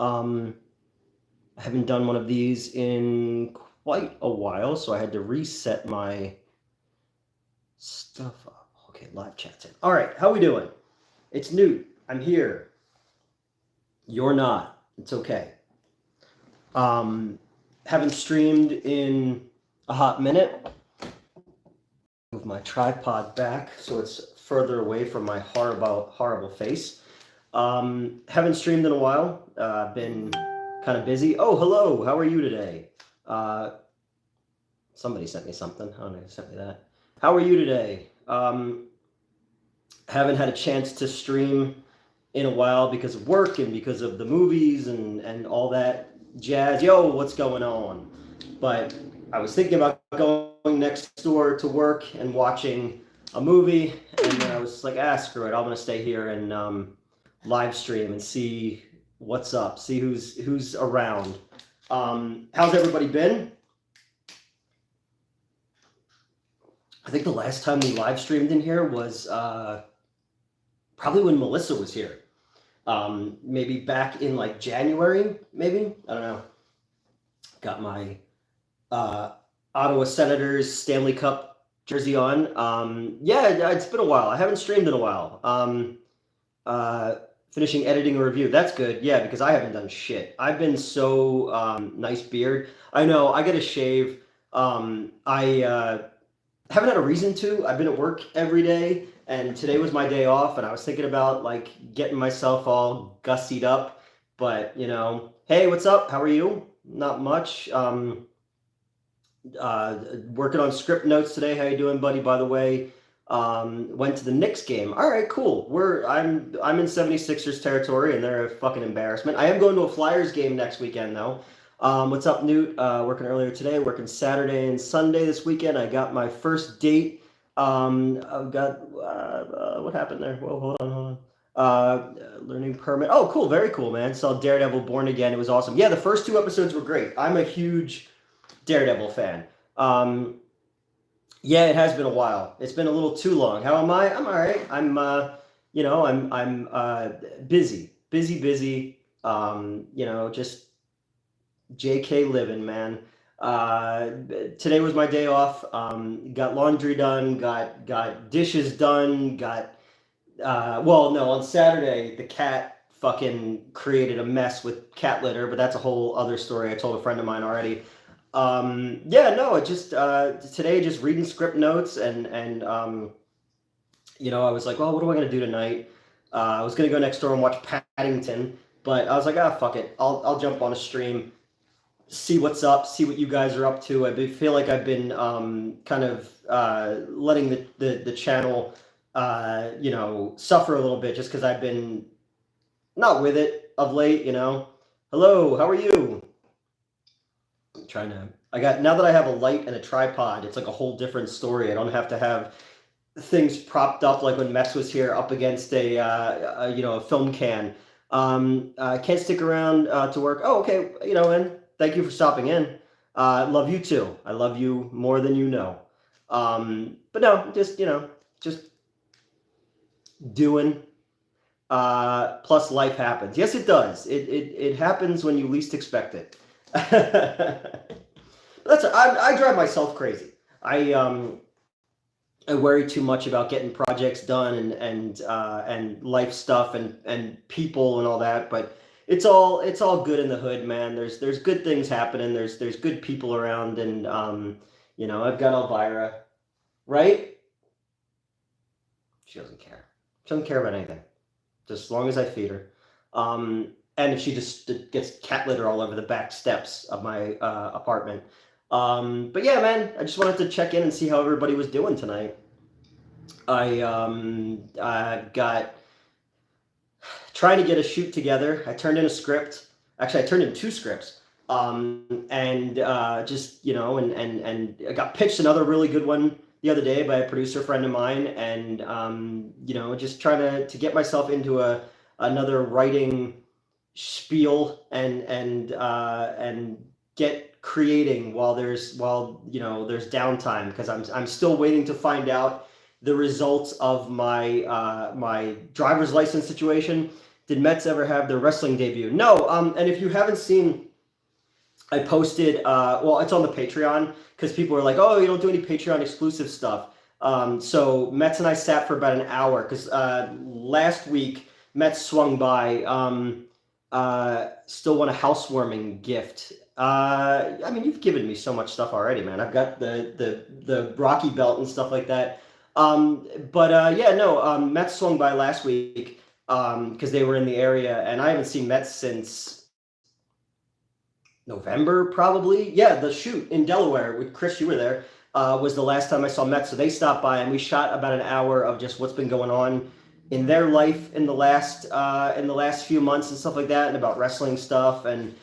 I haven't done one of these in quite a while, so I had to reset my stuff up. Okay, live chat's in. All right, how we doing? It's Newt. I'm here. You're not. It's okay. Haven't streamed in a hot minute. Move my tripod back so it's further away from my horrible face. Haven't streamed in a while. Been kind of busy. Oh, hello. How are you today? Somebody sent me something. I don't know who sent me that. How are you today? Haven't had a chance to stream in a while because of work and because of the movies and all that jazz. Yo, what's going on? But I was thinking about going next door to work and watching a movie, and then I was like, screw it. I'm gonna stay here and live stream and see what's up, see who's around. How's everybody been? I think the last time we live streamed in here was probably when Melissa was here. Maybe back in like January, maybe? I don't know. Got my Ottawa Senators Stanley Cup jersey on. Yeah, it's been a while. I haven't streamed in a while. Finishing editing a review. That's good. Yeah, because I haven't done shit. I've been so nice beard. I know. I get a shave. I haven't had a reason to. I've been at work every day, and today was my day off, and I was thinking about like getting myself all gussied up. But hey, what's up? How are you? Not much. Working on script notes today. How you doing, buddy? By the way, went to the Knicks game. All right, cool. I'm in 76ers territory, and they're a fucking embarrassment. I am going to a Flyers game next weekend, though. What's up, Newt? Working earlier today, working Saturday and Sunday this weekend. I got my first date. I've got what happened there? Whoa, hold on. Learning permit. Oh, cool, very cool, man. Saw Daredevil Born Again. It was awesome. Yeah, the first 2 episodes were great. I'm a huge Daredevil fan. Yeah, it has been a while. It's been a little too long. How am I? I'm all right. I'm busy. Just JK living, man. Today was my day off. Got laundry done, got dishes done, on Saturday the cat fucking created a mess with cat litter, but that's a whole other story. I told a friend of mine already. It just today just reading script notes and I was like, well, what am I gonna do tonight? I was gonna go next door and watch Paddington, but I was like, fuck it, I'll jump on a stream, see what's up, see what you guys are up to. I feel like I've been kind of letting the channel suffer a little bit just because I've been not with it of late. Hello, how are you? Now that I have a light and a tripod, it's like a whole different story. I don't have to have things propped up like when Mex was here up against a film can. I can't stick around to work. Oh, okay. And thank you for stopping in. Love you too. I love you more than you know. But no, just doing. Plus life happens. Yes, it does. It happens when you least expect it. I drive myself crazy. I worry too much about getting projects done and life stuff and people and all that, but it's all good in the hood, man. There's good things happening. There's good people around, and I've got Elvira, right? She doesn't care. She doesn't care about anything, just as long as I feed her. And if she just gets cat litter all over the back steps of my apartment. But yeah, man, I just wanted to check in and see how everybody was doing tonight. I got trying to get a shoot together. I turned in a script. Actually, I turned in 2 scripts. And I got pitched another really good one the other day by a producer friend of mine, and just trying to get myself into another writing spiel and get creating while there's downtime, because I'm still waiting to find out the results of my my driver's license situation. Did Mets ever have their wrestling debut? No. And if you haven't seen, I posted, well, it's on the Patreon because people are like, oh, you don't do any Patreon exclusive stuff. So Mets and I sat for about an hour because last week Mets swung by, still want a housewarming gift. I mean, you've given me so much stuff already, man. I've got the Rocky belt and stuff like that. Yeah, no, Mets swung by last week because they were in the area, and I haven't seen Mets since November, probably. Yeah, the shoot in Delaware with Chris, you were there, was the last time I saw Mets. So they stopped by and we shot about an hour of just what's been going on in their life in the last few months and stuff like that, and about wrestling stuff. And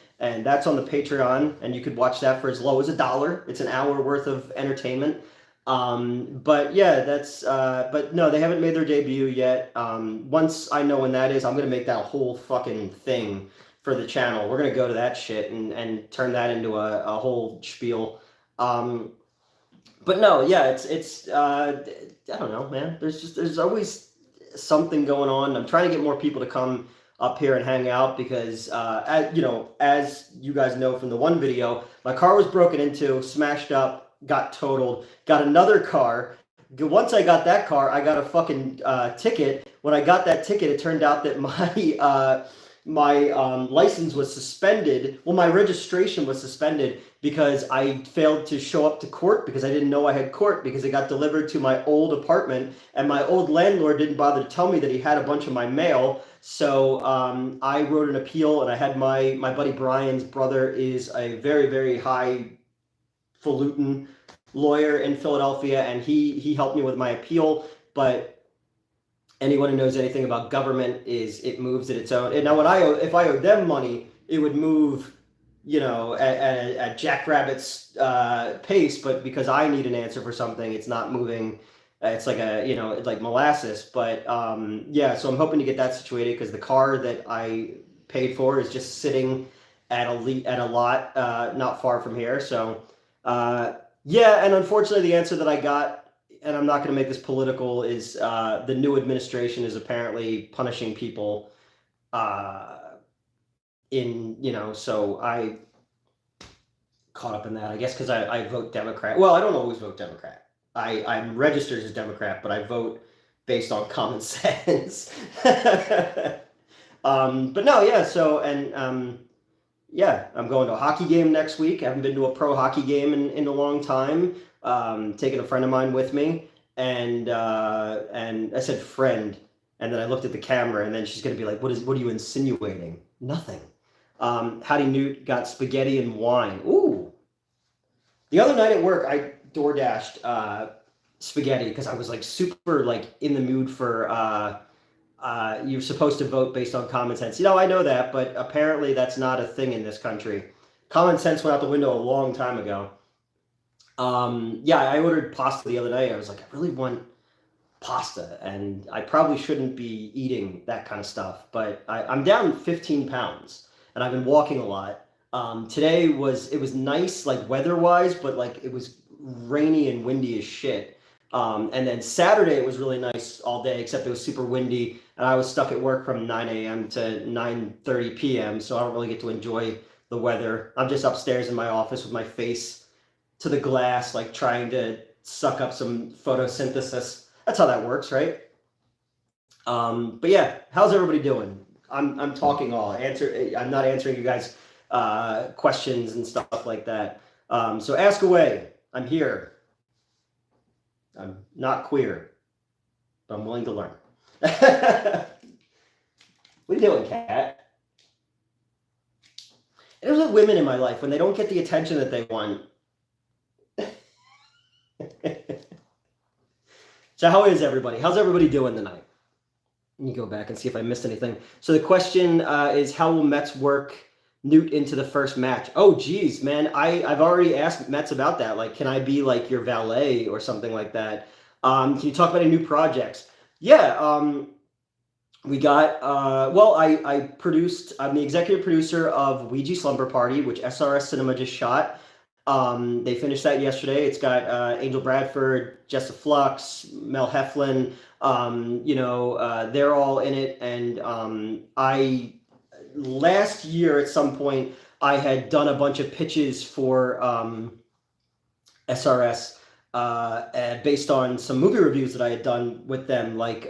that's on the Patreon, and you could watch that for as low as $1. It's an hour worth of entertainment. But yeah, that's but no, they haven't made their debut yet. Once I know when that is, I'm gonna make that a whole fucking thing for the channel. We're gonna go to that shit and turn that into a whole spiel. But no, yeah, it's I don't know, man. There's always something going on. I'm trying to get more people to come up here and hang out because as you guys know from the one video, my car was broken into, smashed up, got totaled, got another car. Once I got that car, I got a fucking ticket. When I got that ticket, it turned out that my license was suspended. Well, my registration was suspended because I failed to show up to court because I didn't know I had court because it got delivered to my old apartment, and my old landlord didn't bother to tell me that he had a bunch of my mail. So I wrote an appeal, and I had my buddy Brian's brother is a very, very highfalutin lawyer in Philadelphia, and he helped me with my appeal. But anyone who knows anything about government is it moves at its own. And now if I owed them money, it would move, at Jackrabbit's pace. But because I need an answer for something, it's not moving. It's like like molasses. But yeah, so I'm hoping to get that situated because the car that I paid for is just sitting at a lot not far from here. So yeah, and unfortunately, the answer that I got, and I'm not going to make this political, is the new administration is apparently punishing people so I caught up in that, I guess, because I vote Democrat. Well, I don't always vote Democrat. I'm registered as Democrat, but I vote based on common sense. But no, yeah, so, and yeah, I'm going to a hockey game next week. I haven't been to a pro hockey game in a long time. Taking a friend of mine with me, and I said friend, and then I looked at the camera, and then she's gonna be like, what are you insinuating? Nothing. Hattie Newt got spaghetti and wine. Ooh. The other night at work, I DoorDashed spaghetti because I was like super like in the mood for you're supposed to vote based on common sense. I know that, but apparently that's not a thing in this country. Common sense went out the window a long time ago. Yeah, I ordered pasta the other night. I was like, I really want pasta, and I probably shouldn't be eating that kind of stuff, but I'm down 15 pounds, and I've been walking a lot. Today it was nice, like weather-wise, but like it was rainy and windy as shit. And then Saturday it was really nice all day, except it was super windy, and I was stuck at work from 9 a.m. to 9:30 p.m., so I don't really get to enjoy the weather. I'm just upstairs in my office with my face to the glass, like trying to suck up some photosynthesis. That's how that works, right? But yeah, how's everybody doing? I'm talking all. I'm not answering you guys questions and stuff like that. So ask away. I'm here. I'm not queer, but I'm willing to learn. What are you doing, Kat? There's like women in my life when they don't get the attention that they want. So how is everybody? How's everybody doing tonight? Let me go back and see if I missed anything. So the question is, how will Mets work Newt into the first match? Oh, geez, man. I've already asked Mets about that. Like, can I be like your valet or something like that? Can you talk about any new projects? Yeah, we got, I'm the executive producer of Ouija Slumber Party, which SRS Cinema just shot. They finished that yesterday. It's got Angel Bradford, Jessa Flux, Mel Heflin. They're all in it. And I last year at some point I had done a bunch of pitches for SRS based on some movie reviews that I had done with them, like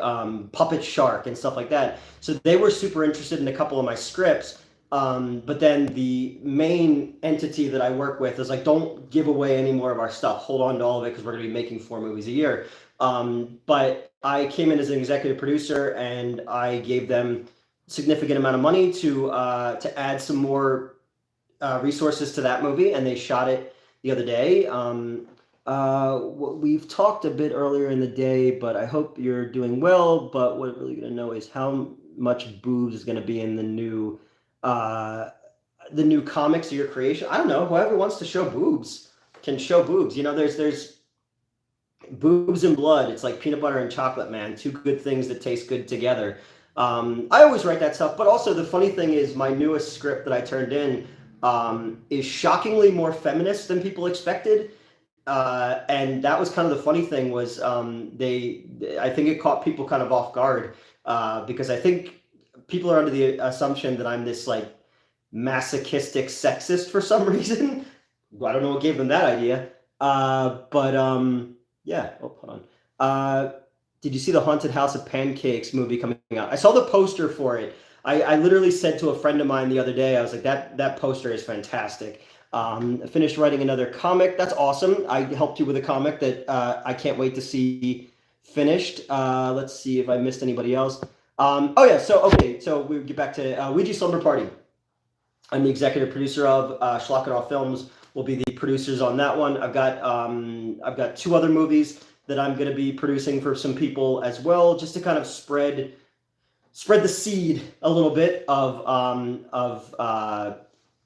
Puppet Shark and stuff like that. So they were super interested in a couple of my scripts. But then the main entity that I work with is like, don't give away any more of our stuff. Hold on to all of it because we're going to be making 4 movies a year. But I came in as an executive producer and I gave them a significant amount of money to add some more resources to that movie, and they shot it the other day. We've talked a bit earlier in the day, but I hope you're doing well. But what we're really going to know is how much boobs is going to be in the new comics of your creation. I don't know. Whoever wants to show boobs can show boobs. There's boobs and blood. It's like peanut butter and chocolate, man. 2 good things that taste good together. I always write that stuff. But also the funny thing is my newest script that I turned in is shockingly more feminist than people expected. And that was kind of the funny thing was I think it caught people kind of off guard because I think people are under the assumption that I'm this like masochistic sexist for some reason. I don't know what gave them that idea. Yeah. Oh, hold on. Did you see the Haunted House of Pancakes movie coming out? I saw the poster for it. I literally said to a friend of mine the other day, I was like, that poster is fantastic. I finished writing another comic. That's awesome. I helped you with a comic that I can't wait to see finished. Let's see if I missed anybody else. So we get back to Ouija Slumber Party. I'm the executive producer of Schlock It All Films. Will be the producers on that one. I've got 2 other movies that I'm going to be producing for some people as well, just to kind of spread the seed a little bit of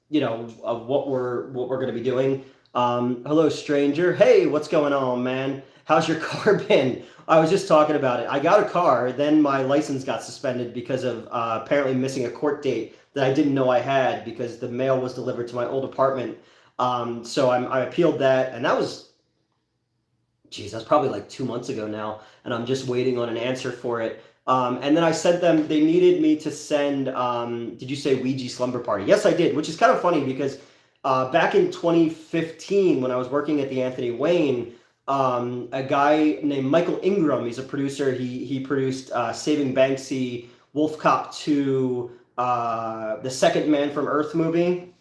what we're going to be doing. Hello, stranger. Hey, what's going on, man? How's your car been? I was just talking about it. I got a car, then my license got suspended because of apparently missing a court date that I didn't know I had because the mail was delivered to my old apartment. So I appealed that, and that was probably like 2 months ago now, and I'm just waiting on an answer for it. And then I sent them, they needed me to send, did you say Ouija Slumber Party? Yes, I did, which is kind of funny because back in 2015, when I was working at the Anthony Wayne, a guy named Michael Ingram, he's a producer, he produced Saving Banksy, Wolf Cop 2, the Second Man from Earth movie.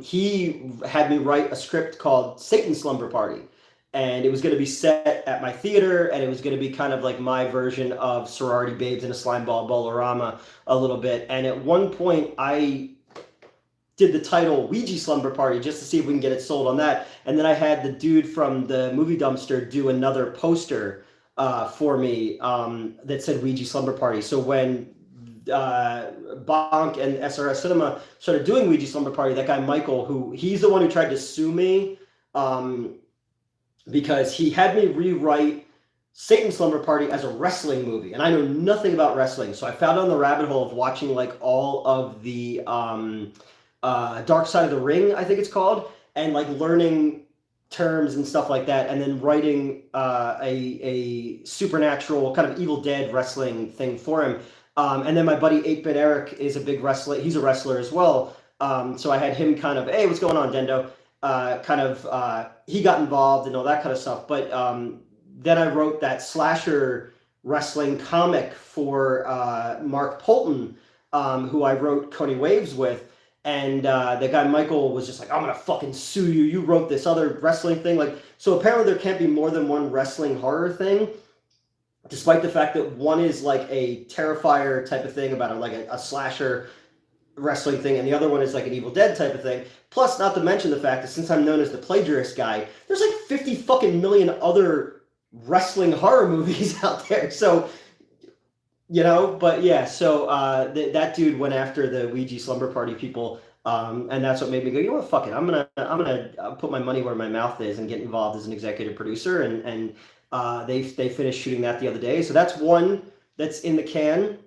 He had me write a script called Satan's Slumber Party. And it was going to be set at my theater, and it was going to be kind of like my version of Sorority Babes in a Slimeball Bolorama a little bit. And at one point, I did the title Ouija Slumber Party just to see if we can get it sold on that. And then I had the dude from the movie dumpster do another poster for me that said Ouija Slumber Party. So when Bonk and SRS Cinema started doing Ouija Slumber Party, that guy Michael, he's the one who tried to sue me because he had me rewrite Satan's Slumber Party as a wrestling movie, and I know nothing about wrestling, so I fell down the rabbit hole of watching like all of the Dark Side of the Ring, I think it's called, and like learning terms and stuff like that, and then writing a supernatural kind of Evil Dead wrestling thing for him. And then my buddy 8-Bit Eric is a big wrestler. He's a wrestler as well. So I had him kind of, hey, what's going on, Dendo? He got involved and all that kind of stuff. But then I wrote that slasher wrestling comic for Mark Polton, who I wrote Coney Waves with. And the guy Michael was just like, I'm going to fucking sue you. You wrote this other wrestling thing. Like, so apparently there can't be more than one wrestling horror thing, despite the fact that one is like a Terrifier type of thing about a slasher wrestling thing, and the other one is like an Evil Dead type of thing. Plus, not to mention the fact that since I'm known as the plagiarist guy, there's like 50 fucking million other wrestling horror movies out there. So, but yeah, so that dude went after the Ouija Slumber Party people, and that's what made me go, you know what, fuck it, I'm gonna put my money where my mouth is and get involved as an executive producer, and they finished shooting that the other day. So that's one that's in the can.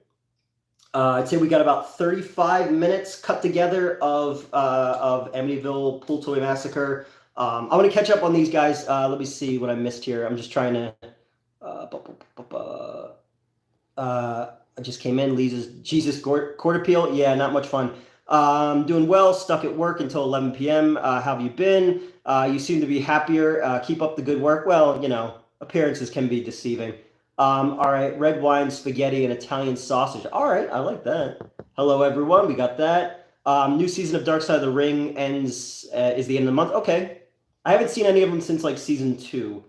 I'd say we got about 35 minutes cut together of Amityville Pool Toy Massacre. I want to catch up on these guys. Let me see what I missed here. I'm just trying to. I just came in. Lisa's Jesus Court Appeal. Yeah, not much fun. Doing well. Stuck at work until 11 p.m. How have you been? You seem to be happier. Keep up the good work. Well, appearances can be deceiving. All right, red wine, spaghetti, and Italian sausage. All right, I like that. Hello, everyone. We got that. New season of Dark Side of the Ring ends is the end of the month. Okay, I haven't seen any of them since like season 2.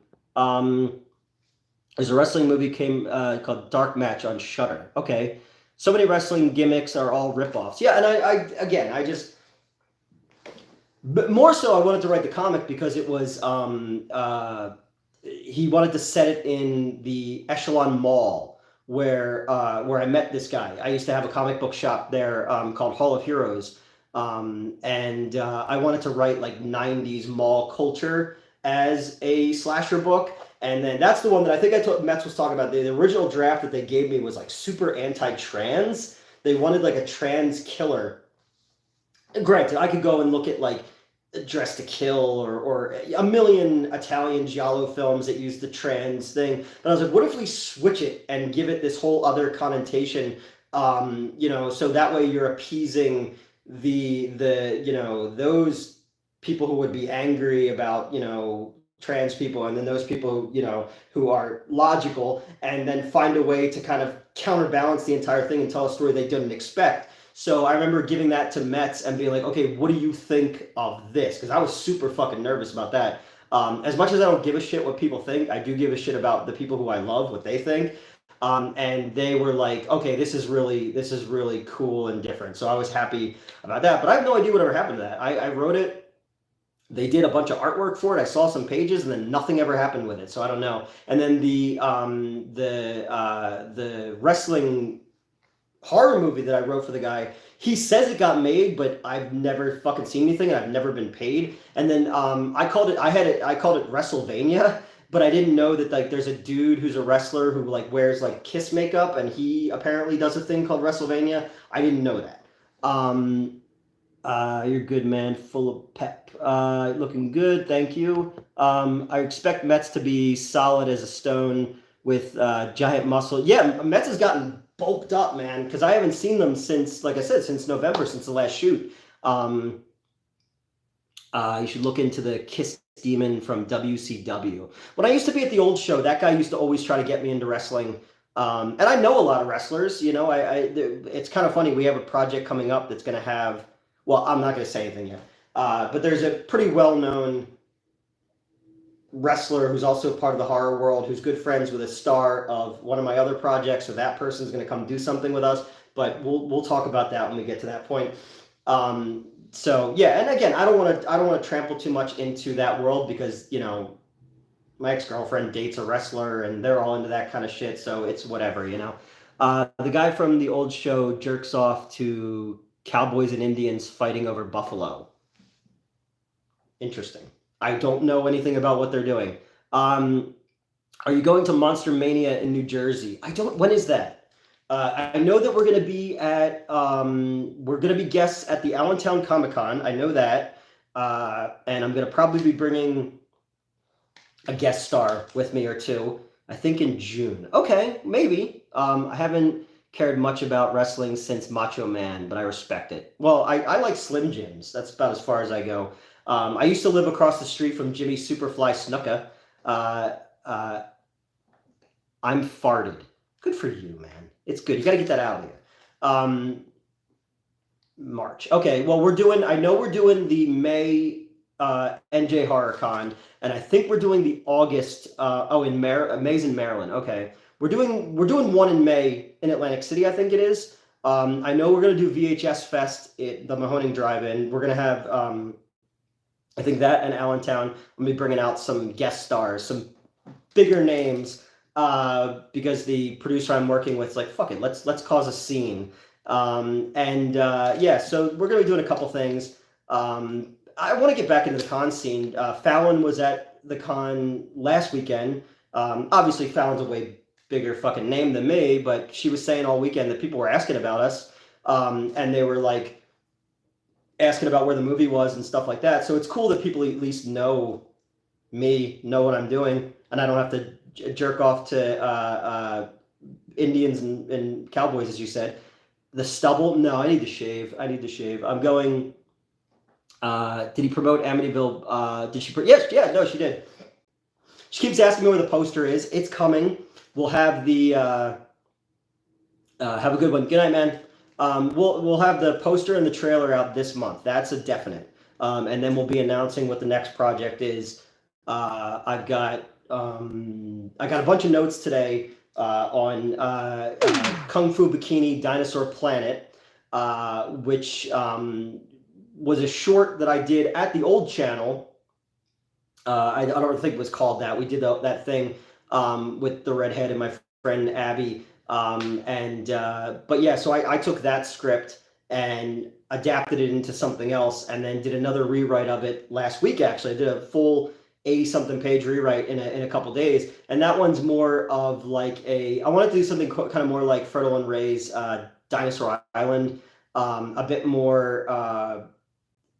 There's a wrestling movie came called Dark Match on Shudder. Okay, so many wrestling gimmicks are all ripoffs. Yeah, and I just, but more so, I wanted to write the comic because it was he wanted to set it in the Echelon Mall where I met this guy. I used to have a comic book shop there called Hall of Heroes, and I wanted to write like 90s mall culture as a slasher book. And then that's the one that I think Metz was talking about. The original draft that they gave me was like super anti-trans. They wanted like a trans killer. Granted, I could go and look at like Dress to Kill or a million Italian giallo films that use the trans thing. But I was like, what if we switch it and give it this whole other connotation? So that way you're appeasing the those people who would be angry about trans people, and then those people who are logical, and then find a way to kind of counterbalance the entire thing and tell a story they didn't expect. So I remember giving that to Metz and being like, okay, what do you think of this? Because I was super fucking nervous about that. As much as I don't give a shit what people think, I do give a shit about the people who I love, what they think. And they were like, okay, this is really cool and different. So I was happy about that. But I have no idea whatever happened to that. I wrote it. They did a bunch of artwork for it. I saw some pages, and then nothing ever happened with it. So I don't know. And then the wrestling horror movie that I wrote for the guy, he says it got made, but I've never fucking seen anything, and I've never been paid. And then I called it WrestleVania, but I didn't know that like there's a dude who's a wrestler who like wears like Kiss makeup, and he apparently does a thing called WrestleVania. I didn't know that. You're good, man. Full of pep. Looking good. Thank you. I expect Metz to be solid as a stone with giant muscle. Yeah, Metz has gotten bulked up, man, because I haven't seen them since, like I said, since November, since the last shoot. You should look into the Kiss Demon from WCW. When I used to be at the old show, that guy used to always try to get me into wrestling. And I know a lot of wrestlers. It's kind of funny. We have a project coming up that's going to have, well, I'm not going to say anything yet. But there's a pretty well-known wrestler who's also part of the horror world, who's good friends with a star of one of my other projects. So that person's going to come do something with us. But we'll talk about that when we get to that point. So yeah, and again, I don't want to trample too much into that world because my ex-girlfriend dates a wrestler and they're all into that kind of shit. So it's whatever, The guy from the old show jerks off to cowboys and Indians fighting over buffalo. Interesting. I don't know anything about what they're doing. Are you going to Monster Mania in New Jersey? When is that? I know that we're going to be guests at the Allentown Comic-Con. I know that. And I'm going to probably be bringing a guest star with me or two, I think in June. Okay, maybe. I haven't cared much about wrestling since Macho Man, but I respect it. Well, I like Slim Jims. That's about as far as I go. I used to live across the street from Jimmy Superfly Snuka. I'm farted. Good for you, man. It's good. You got to get that out of here. March. Okay, well, I know we're doing the May NJ HorrorCon, and I think we're doing the August, May's in Maryland. Okay. We're doing one in May in Atlantic City, I think it is. I know we're going to do VHS Fest at the Mahoning Drive-In. We're going to have, I think that and Allentown. We'll be bringing out some guest stars, some bigger names, because the producer I'm working with is like, fuck it, let's cause a scene. So we're going to be doing a couple things. I want to get back into the con scene. Fallon was at the con last weekend. Obviously, Fallon's a way bigger fucking name than me, but she was saying all weekend that people were asking about us, and they were like asking about where the movie was and stuff like that. So it's cool that people at least know me, know what I'm doing, and I don't have to jerk off to Indians and cowboys, as you said. The stubble? No, I need to shave. I need to shave. I'm going. Did he promote Amityville? Did she? Yes, yeah, no, she did. She keeps asking me where the poster is. It's coming. We'll have the. Have a good one. Good night, man. We'll have the poster and the trailer out this month. That's a definite. And then we'll be announcing what the next project is. I got a bunch of notes today on Kung Fu Bikini Dinosaur Planet, which was a short that I did at the old channel. I don't think it was called that. We did that thing with the redhead and my friend Abby. But yeah, so I took that script and adapted it into something else, and then did another rewrite of it last week. Actually, I did a full 80-something page rewrite in a couple days, and that one's more of like I wanted to do something kind of more like Fredo and Ray's Dinosaur Island, a bit more,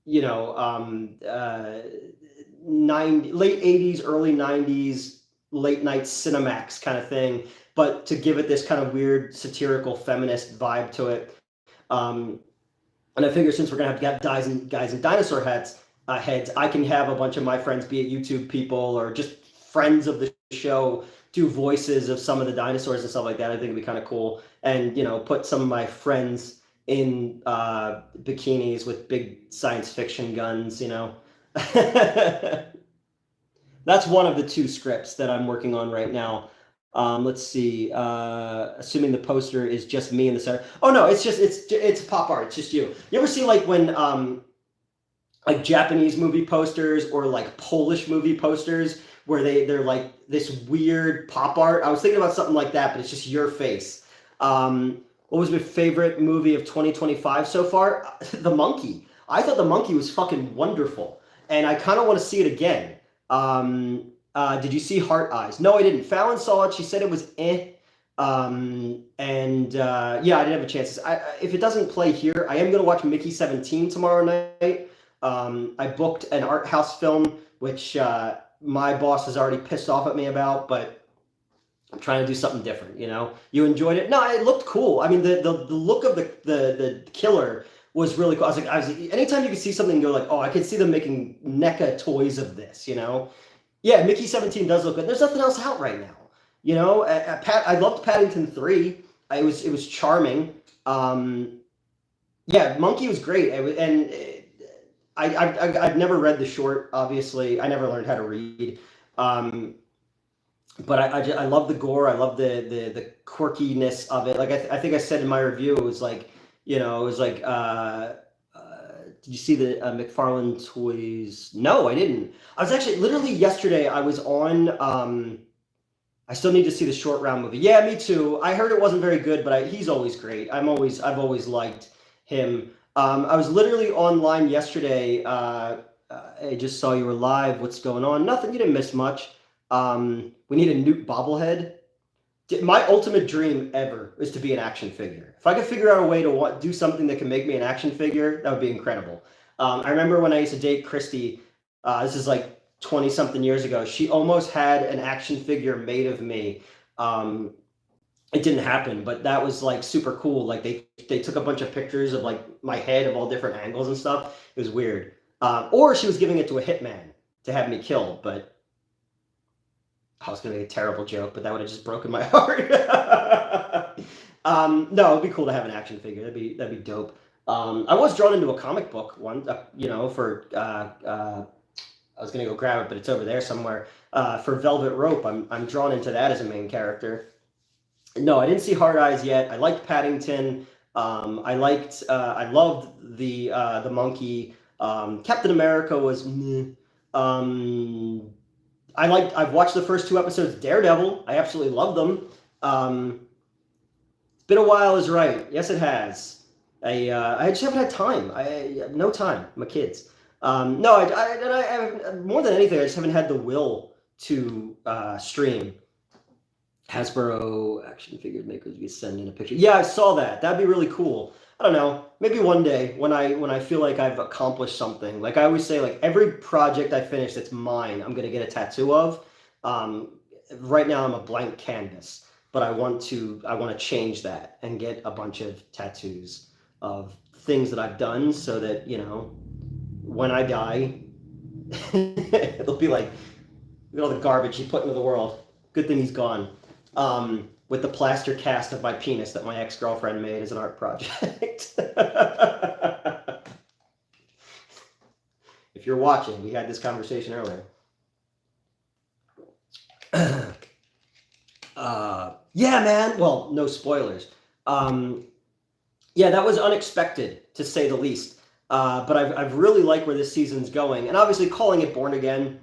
late 80s, early 90s, late night Cinemax kind of thing, but to give it this kind of weird satirical feminist vibe to it. And I figure since we're gonna have to get guys in dinosaur heads, I can have a bunch of my friends, be it YouTube people or just friends of the show, do voices of some of the dinosaurs and stuff like that. I think it'd be kind of cool, and put some of my friends in bikinis with big science fiction guns. That's one of the two scripts that I'm working on right now. Let's see. Assuming the poster is just me in the center. Oh no, it's pop art. It's just you. You ever see like when like Japanese movie posters or like Polish movie posters where they're like this weird pop art? I was thinking about something like that, but it's just your face. What was my favorite movie of 2025 so far? The Monkey. I thought The Monkey was fucking wonderful, and I kind of want to see it again. Did you see Heart Eyes? No, I didn't. Fallon saw it. She said it was eh. Yeah, I didn't have a chance. If it doesn't play here, I am going to watch Mickey 17 tomorrow night. I booked an art house film, which my boss is already pissed off at me about, but I'm trying to do something different. You enjoyed it? No, it looked cool. I mean, the look of the killer was really cool. I was like, anytime you can see something, you're like, oh, I could see them making NECA toys of this. Yeah, Mickey 17 does look good. There's nothing else out right now. I loved Paddington 3. It was charming. Yeah, Monkey was great. I've never read the short. Obviously, I never learned how to read. But I love the gore. I love the quirkiness of it. Like I think I said in my review, it was like, did you see the McFarlane toys? No, I didn't. I was actually literally yesterday. I was on. I still need to see the Short Round movie. Yeah, me too. I heard it wasn't very good, but he's always great. I've always liked him. I was literally online yesterday. I just saw you were live. What's going on? Nothing. You didn't miss much. We need a Newt bobblehead. My ultimate dream ever is to be an action figure. If I could figure out a way to do something that can make me an action figure, that would be incredible. I remember when I used to date Christy, this is like 20-something years ago, she almost had an action figure made of me. It didn't happen, but that was like super cool. Like they took a bunch of pictures of like my head of all different angles and stuff. It was weird. Or she was giving it to a hitman to have me killed, but I was going to make a terrible joke, but that would have just broken my heart. No, it'd be cool to have an action figure. That'd be dope. I was drawn into a comic book one, I was going to go grab it, but it's over there somewhere. For Velvet Rope, I'm drawn into that as a main character. No, I didn't see Hard Eyes yet. I liked Paddington. I loved the Monkey. Captain America was meh. I've watched the first 2 episodes of Daredevil. I absolutely love them. It's been a while is right. Yes, it has. I just haven't had time. I have no time. My kids. No, I more than anything, I just haven't had the will to stream. Hasbro action figure makers be sending a picture. Yeah, I saw that. That'd be really cool. I don't know. Maybe one day when I feel like I've accomplished something. Like I always say, like every project I finish that's mine, I'm gonna get a tattoo of. Um, right now I'm a blank canvas, but I want to change that and get a bunch of tattoos of things that I've done so that, when I die, it'll be like, look at all the garbage he put into the world. Good thing he's gone. With the plaster cast of my penis that my ex-girlfriend made as an art project. If you're watching, we had this conversation earlier. Yeah, man. Well, no spoilers. Yeah, that was unexpected to say the least. But I've really liked where this season's going, and obviously calling it Born Again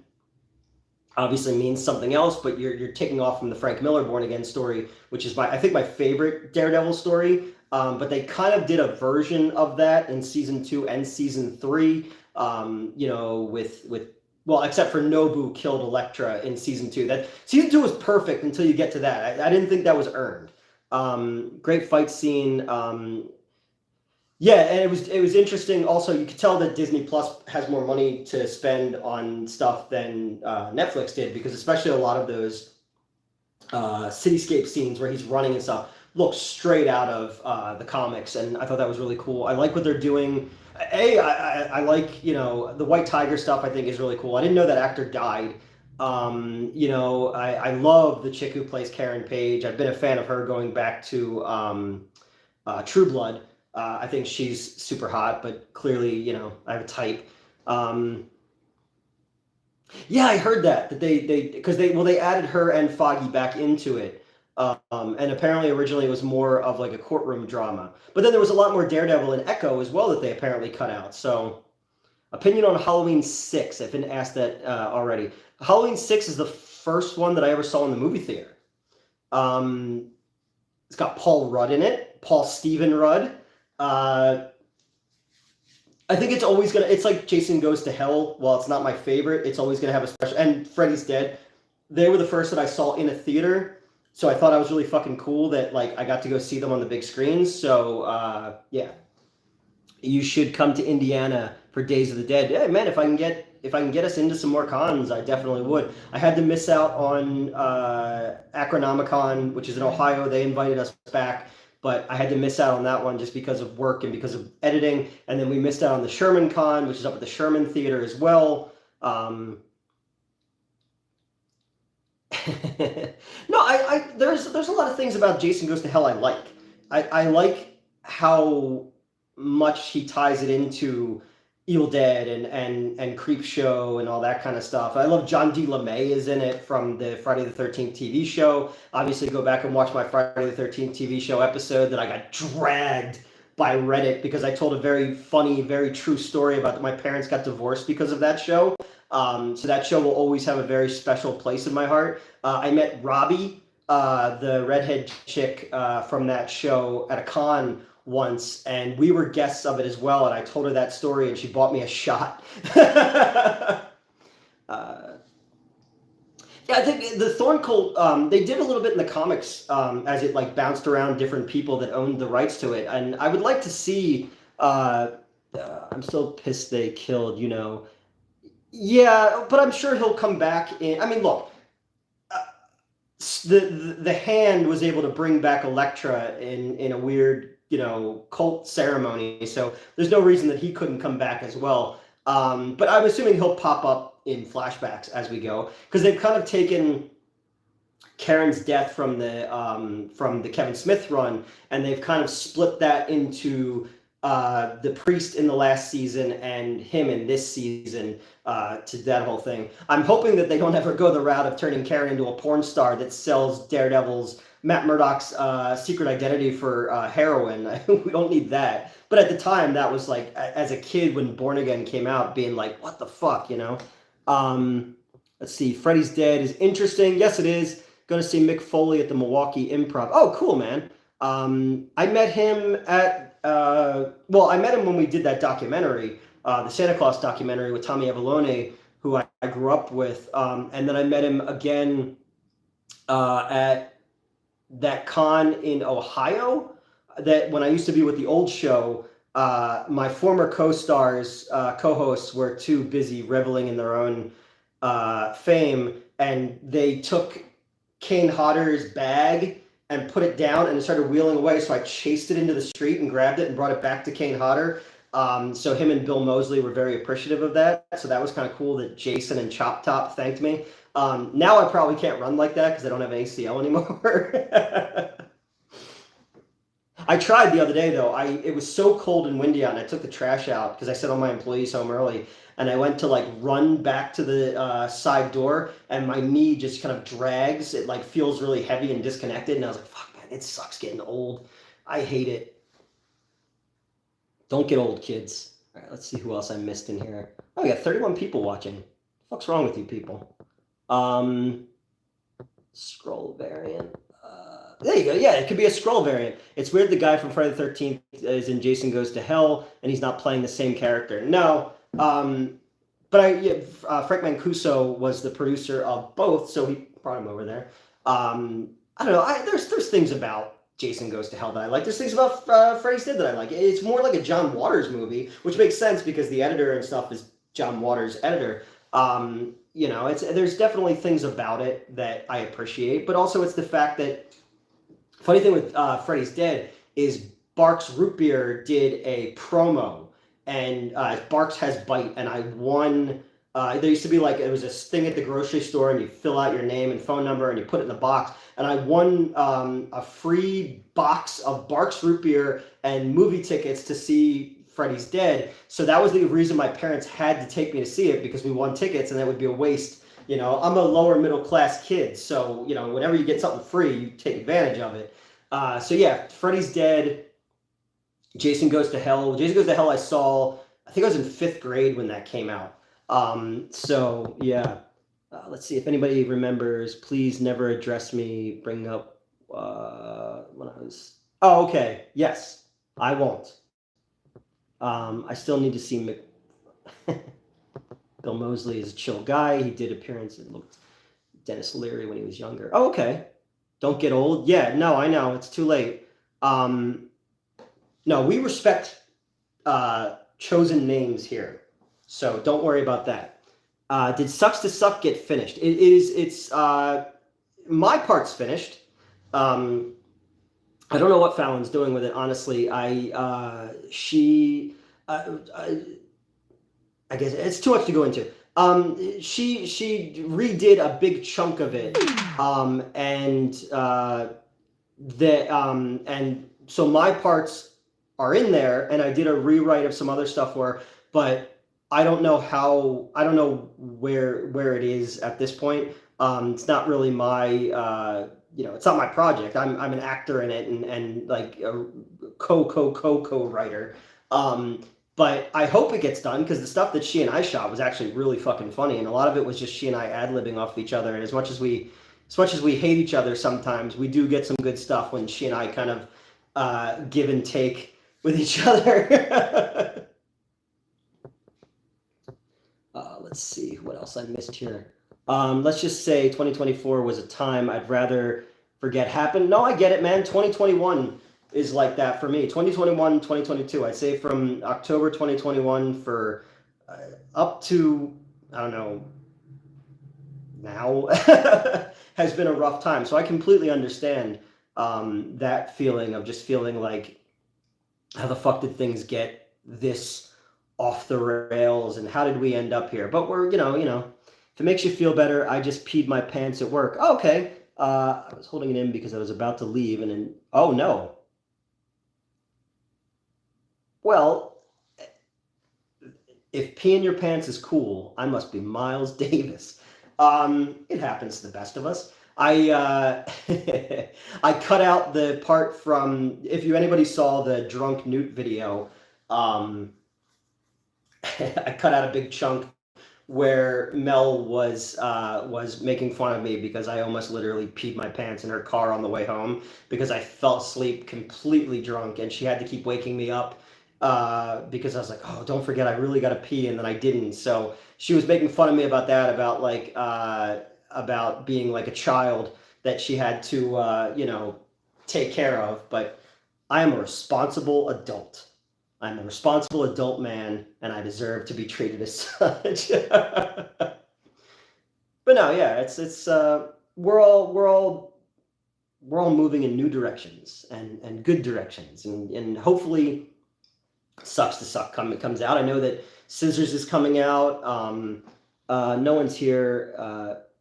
obviously means something else. But you're taking off from the Frank Miller Born Again story, which is I think my favorite Daredevil story. But they kind of did a version of that in season 2 and season 3. With well, except for Nobu killed Elektra in season 2. That season 2 was perfect until you get to that. I didn't think that was earned. Great fight scene. Yeah, and it was interesting. Also, you could tell that Disney Plus has more money to spend on stuff than Netflix did, because especially a lot of those cityscape scenes where he's running and stuff look straight out of the comics, and I thought that was really cool. I like what they're doing. I like, the White Tiger stuff. I think is really cool. I didn't know that actor died. I love the chick who plays Karen Page. I've been a fan of her going back to True Blood. I think she's super hot, but clearly, I have a type. Yeah, I heard that because they added her and Foggy back into it. And apparently originally it was more of like a courtroom drama. But then there was a lot more Daredevil and Echo as well that they apparently cut out. So, opinion on Halloween 6. I've been asked that already. Halloween 6 is the first one that I ever saw in the movie theater. It's got Paul Rudd in it, Paul Stephen Rudd. I think it's always it's like Jason Goes to Hell. While it's not my favorite, it's always gonna have a special. And Freddy's Dead. They were the first that I saw in a theater, so I thought I was really fucking cool that I got to go see them on the big screens. So yeah, you should come to Indiana for Days of the Dead. Hey man, if I can get us into some more cons, I definitely would. I had to miss out on Acronomicon, which is in Ohio. They invited us back, but I had to miss out on that one just because of work and because of editing. And then we missed out on the Sherman Con, which is up at the Sherman Theater as well. No, there's a lot of things about Jason Goes to Hell I like. I like how much he ties it into Evil Dead and Creep Show and all that kind of stuff. I love John D. LeMay is in it from the Friday the 13th TV show. Obviously, go back and watch my Friday the 13th TV show episode that I got dragged by Reddit because I told a very funny, very true story about that my parents got divorced because of that show. So that show will always have a very special place in my heart. I met Robbie, the redhead chick from that show at a con once, and we were guests of it as well, and I told her that story and she bought me a shot. Yeah, I think the Thorn Cult, they did a little bit in the comics as it bounced around different people that owned the rights to it, and I would like to see I'm so pissed they killed, yeah, but I'm sure he'll come back in. I mean, look, the Hand was able to bring back Elektra in a weird cult ceremony, so there's no reason that he couldn't come back as well. But I'm assuming he'll pop up in flashbacks as we go, because they've kind of taken Karen's death from the Kevin Smith run, and they've kind of split that into the priest in the last season and him in this season, to that whole thing. I'm hoping that they don't ever go the route of turning Karen into a porn star that sells Daredevil's Matt Murdock's secret identity for heroin. We don't need that. But at the time, that was as a kid when Born Again came out, being like, what the fuck, Let's see. Freddy's Dead is interesting. Yes, it is. Going to see Mick Foley at the Milwaukee Improv. Oh, cool, man. I met him I met him when we did that documentary, the Santa Claus documentary with Tommy Avalone, who I grew up with. And then I met him again at that con in Ohio. That when I used to be with the old show, my former co-stars, co-hosts were too busy reveling in their own fame, and they took Kane Hodder's bag and put it down, and it started wheeling away. So I chased it into the street and grabbed it and brought it back to Kane Hodder. So him and Bill Moseley were very appreciative of that. So that was kind of cool that Jason and Chop Top thanked me. Now I probably can't run like that because I don't have an ACL anymore. I tried the other day though. It was so cold and windy out, and I took the trash out because I sent all my employees home early, and I went to like run back to the side door, and my knee just kind of drags. It like feels really heavy and disconnected, and I was like, "Fuck, man, it sucks getting old. I hate it." Don't get old, kids. All right, let's see who else I missed in here. Oh, we got 31 people watching. What the fuck's wrong with you people? Scroll variant. There you go. Yeah, it could be a scroll variant. It's weird the guy from Friday the 13th is in Jason Goes to Hell, and he's not playing the same character. No, but Frank Mancuso was the producer of both, so he brought him over there. I don't know. There's things about Jason Goes to Hell that I like. There's things about Freddy's Dead that I like. It's more like a John Waters movie, which makes sense because the editor and stuff is John Waters' editor. There's definitely things about it that I appreciate, but also it's the fact that funny thing with Freddy's Dead is Barks Root Beer did a promo, and Barks Has Bite, and I won. There used to be like, it was this thing at the grocery store, and you fill out your name and phone number, and you put it in a box, and I won a free box of Barks Root Beer and movie tickets to see Freddy's Dead. So that was the reason my parents had to take me to see it, because we won tickets, and that would be a waste. I'm a lower middle class kid, so whenever you get something free, you take advantage of it. So yeah, Freddy's Dead, Jason Goes to Hell. Jason Goes to Hell I saw, I think I was in 5th grade when that came out. So yeah, let's see if anybody remembers. Please never address me. Bring up when I was. Oh, okay. Yes, I won't. I still need to see Bill Moseley is a chill guy. He did appearance and looked Dennis Leary when he was younger. Oh, okay. Don't get old. Yeah, no, I know. It's too late. No, we respect chosen names here. So don't worry about that. Did Sucks to Suck get finished? It's my part's finished. I don't know what Fallon's doing with it, honestly. I guess it's too much to go into. She redid a big chunk of it, and so my parts are in there, and I did a rewrite of some other stuff but I don't know where it is at this point. It's not really my it's not my project. I'm an actor in it and like a co-writer. But I hope it gets done, because the stuff that she and I shot was actually really fucking funny, and a lot of it was just she and I ad-libbing off of each other. And as much as we hate each other sometimes, we do get some good stuff when she and I kind of give and take with each other. Let's see what else I missed here. Let's just say 2024 was a time I'd rather forget happened. No, I get it, man. 2021 is like that for me. 2021, 2022. I'd say from October 2021 for up to, I don't know, now has been a rough time. So I completely understand that feeling of just feeling like, how the fuck did things get this off the rails, and how did we end up here? But we're, if it makes you feel better, I just peed my pants at work. Oh, okay. I was holding it in because I was about to leave, and then, oh no. Well, if peeing your pants is cool, I must be Miles Davis. It happens to the best of us. I I cut out the part from, if anybody saw the Drunk Newt video, I cut out a big chunk where Mel was making fun of me because I almost literally peed my pants in her car on the way home because I fell asleep completely drunk, and she had to keep waking me up because I was like, oh, don't forget, I really got to pee, and then I didn't. So she was making fun of me about that, about like about being like a child that she had to, take care of. But I am a responsible adult. I'm a responsible adult man, and I deserve to be treated as such. But no, yeah, it's we're all moving in new directions and good directions, and hopefully Sucks to Suck comes out. I know that Scissors is coming out. No one's here.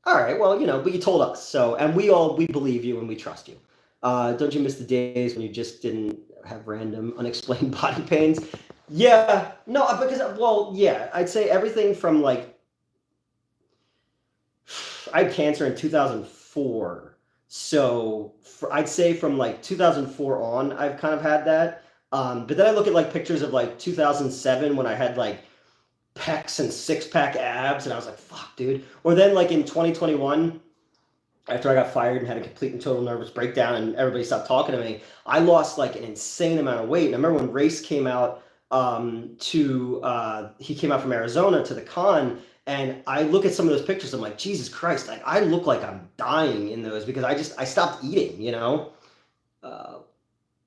All right, well, but you told us, so, and we believe you and we trust you. Don't you miss the days when you just didn't have random unexplained body pains? Yeah, no, because, well, yeah, I'd say everything from like, I had cancer in 2004. So I'd say from like 2004 on, I've kind of had that. But then I look at like pictures of like 2007 when I had like pecs and six-pack abs, and I was like, fuck, dude. Or then like in 2021, after I got fired and had a complete and total nervous breakdown and everybody stopped talking to me, I lost like an insane amount of weight. And I remember when Race came out he came out from Arizona to the con, and I look at some of those pictures, I'm like, Jesus Christ, like I look like I'm dying in those because I stopped eating. All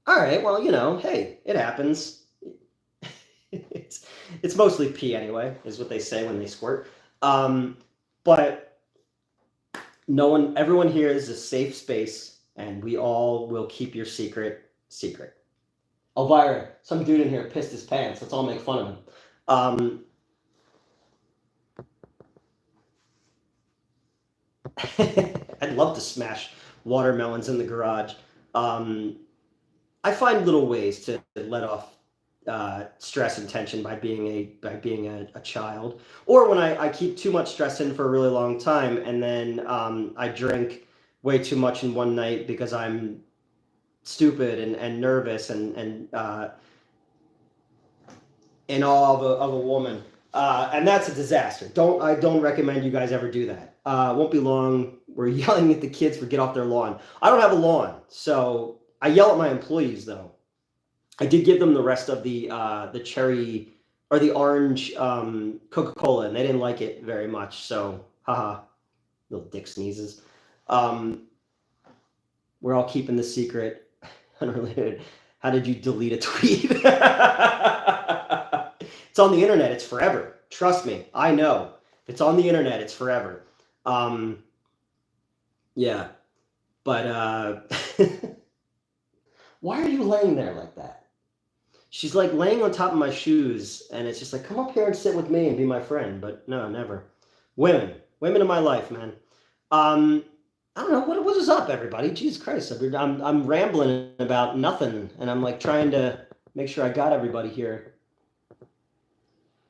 right, well, hey, it happens. It's mostly pee anyway, is what they say when they squirt. But everyone here is a safe space, and we all will keep your secret secret. Elvira, some dude in here pissed his pants. Let's all make fun of him. I'd love to smash watermelons in the garage. I find little ways to let off stress and tension by being a child, or when I keep too much stress in for a really long time, and then I drink way too much in one night because I'm stupid and nervous and in awe of a woman, and that's a disaster. I don't recommend you guys ever do that. Won't be long. We're yelling at the kids for get off their lawn. I don't have a lawn, so I yell at my employees though. I did give them the rest of the cherry or the orange Coca-Cola, and they didn't like it very much. So, haha, little dick sneezes. We're all keeping the secret. Unrelated. How did you delete a tweet? It's on the internet. It's forever. Trust me. I know. If it's on the internet, it's forever. Yeah. But why are you laying there like that? She's like laying on top of my shoes, and it's just like, come up here and sit with me and be my friend. But no, never. Women in my life, man. I don't know, what is up, everybody? Jesus Christ, I'm rambling about nothing, and I'm like trying to make sure I got everybody here.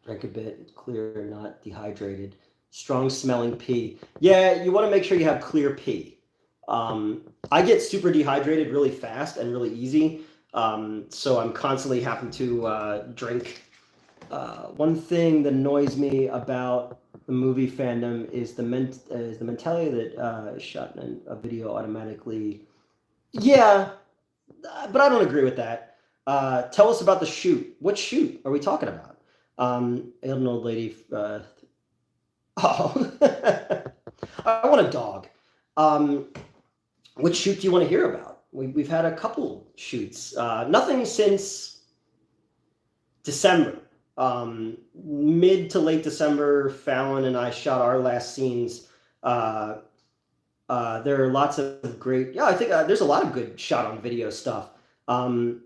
Drink a bit, clear, not dehydrated. Strong smelling pee. Yeah, you want to make sure you have clear pee. I get super dehydrated really fast and really easy, so I'm constantly having to drink. One thing that annoys me about the movie fandom is the mentality that shot a video automatically. Yeah, but I don't agree with that. Tell us about the shoot. What shoot are we talking about? An old lady. Oh, I want a dog. Which shoot do you want to hear about? We've had a couple shoots. Nothing since December. Mid to late December, Fallon and I shot our last scenes. There are lots of great. Yeah, I think there's a lot of good shot on video stuff. Oh,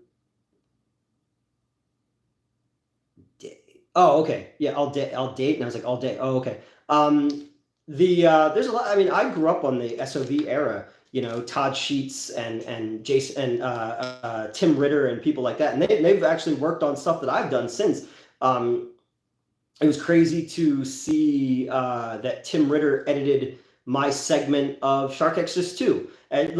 okay. Yeah, I'll date, and I was like, all day. Oh, okay. There's a lot. I mean, I grew up on the SOV era. Todd Sheets and Jason and Tim Ritter and people like that, and they've actually worked on stuff that I've done since. It was crazy to see that Tim Ritter edited my segment of Shark Exorcist 2. And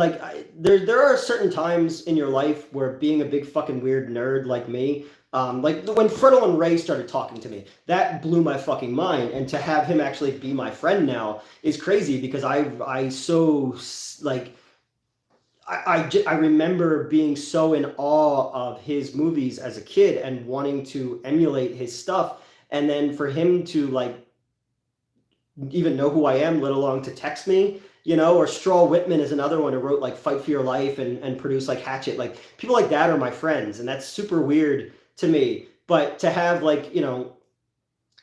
there are certain times in your life where being a big fucking weird nerd like me, like when Fredo and Ray started talking to me, that blew my fucking mind. And to have him actually be my friend now is crazy, because I remember being so in awe of his movies as a kid and wanting to emulate his stuff. And then for him to even know who I am, let alone to text me, or Straw Whitman is another one who wrote like Fight for Your Life and produced like Hatchet. Like people like that are my friends, and that's super weird to me. But to have like,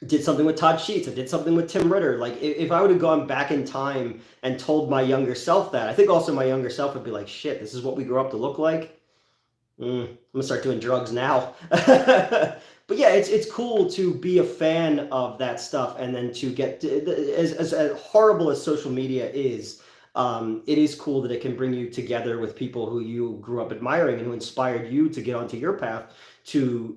did something with Todd Sheets, I did something with Tim Ritter. Like if I would have gone back in time and told my younger self that, I think also my younger self would be like, shit, this is what we grew up to look like. I'm gonna start doing drugs now. But yeah, it's cool to be a fan of that stuff, and then to get to, as horrible as social media is, it is cool that it can bring you together with people who you grew up admiring and who inspired you to get onto your path to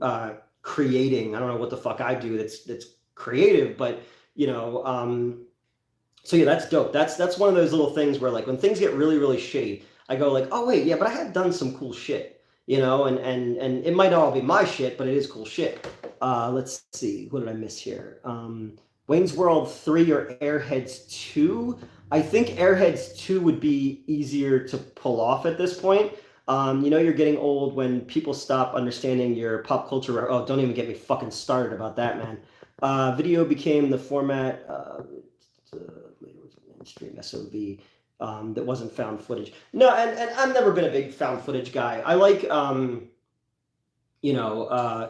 creating. I don't know what the fuck I do that's creative, but so yeah, that's dope. That's one of those little things where like when things get really really shitty, I go like, oh wait, yeah, but I have done some cool shit. And it might not all be my shit, but it is cool shit. Let's see, what did I miss here? Wayne's World 3 or Airheads 2? I think Airheads 2 would be easier to pull off at this point. You're getting old when people stop understanding your pop culture. Oh, don't even get me fucking started about that, man. Video became the format, mainstream SOV. That wasn't found footage. No, and I've never been a big found footage guy. I like,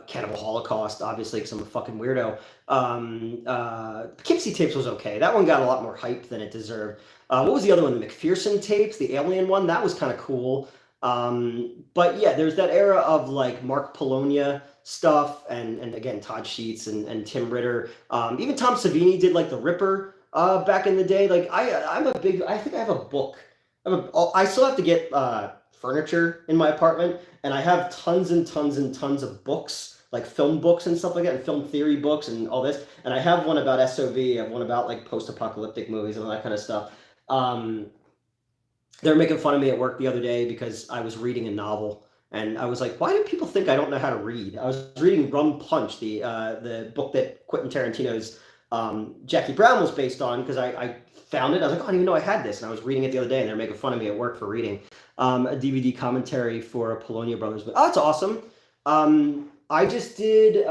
Cannibal Holocaust, obviously, because I'm a fucking weirdo. Poughkeepsie Tapes was okay. That one got a lot more hype than it deserved. What was the other one? The McPherson Tapes, the Alien one? That was kind of cool. But yeah, there's that era of like Mark Polonia stuff, and again, Todd Sheets and Tim Ritter. Even Tom Savini did like The Ripper. Back in the day, like I think I have a book. I still have to get furniture in my apartment, and I have tons and tons and tons of books, like film books and stuff like that, and film theory books and all this. And I have one about SOV, I have one about like post-apocalyptic movies and all that kind of stuff. They were making fun of me at work the other day because I was reading a novel. And I was like, why do people think I don't know how to read? I was reading Rum Punch, the book that Quentin Tarantino's Jackie Brown was based on, because I found it. I was like, oh, I didn't even know I had this. And I was reading it the other day, and they're making fun of me at work for reading a DVD commentary for a Polonia Brothers. But oh, it's awesome. I just did,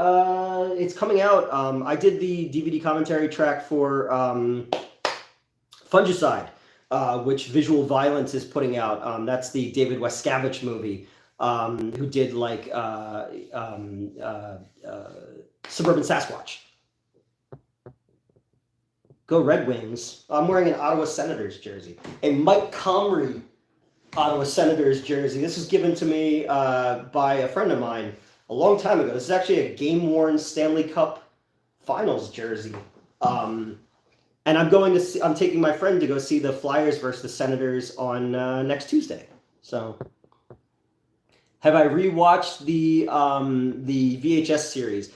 it's coming out. I did the DVD commentary track for Fungicide, which Visual Violence is putting out. That's the David Wascavage movie, who did like Suburban Sasquatch. Go Red Wings. I'm wearing an Ottawa Senators jersey. A Mike Comrie Ottawa Senators jersey. This was given to me by a friend of mine a long time ago. This is actually a game-worn Stanley Cup Finals jersey. And I'm taking my friend to go see the Flyers versus the Senators on next Tuesday. So, have I rewatched the VHS series?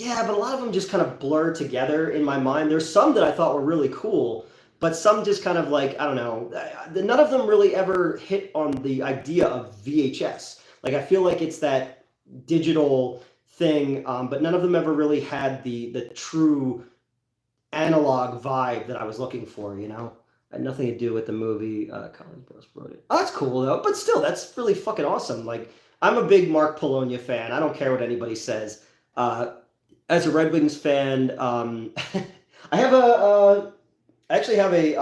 Yeah, but a lot of them just kind of blur together in my mind. There's some that I thought were really cool, but some just kind of like, I don't know, none of them really ever hit on the idea of VHS. Like, I feel like it's that digital thing, but none of them ever really had the true analog vibe that I was looking for, Had nothing to do with the movie. Collins Bros wrote it. Oh, that's cool, though. But still, that's really fucking awesome. Like, I'm a big Mark Polonia fan. I don't care what anybody says. As a Red Wings fan, I actually have a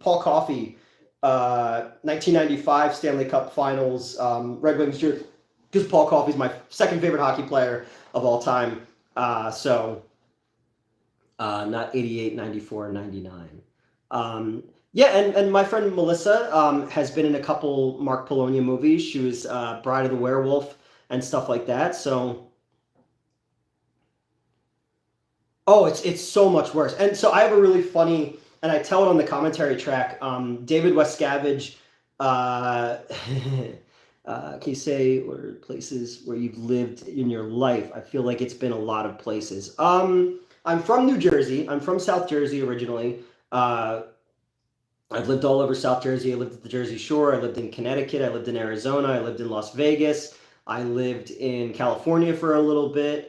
Paul Coffey 1995 Stanley Cup Finals Red Wings jersey, because Paul Coffey's my second favorite hockey player of all time. Not 88, 94, 99. Yeah, and my friend Melissa has been in a couple Mark Polonia movies. She was Bride of the Werewolf and stuff like that. So. Oh, it's so much worse. And so I have a really funny, and I tell it on the commentary track. David Wascavage, can you say what are places where you've lived in your life? I feel like it's been a lot of places. I'm from New Jersey. I'm from South Jersey originally. I've lived all over South Jersey. I lived at the Jersey Shore. I lived in Connecticut. I lived in Arizona. I lived in Las Vegas. I lived in California for a little bit.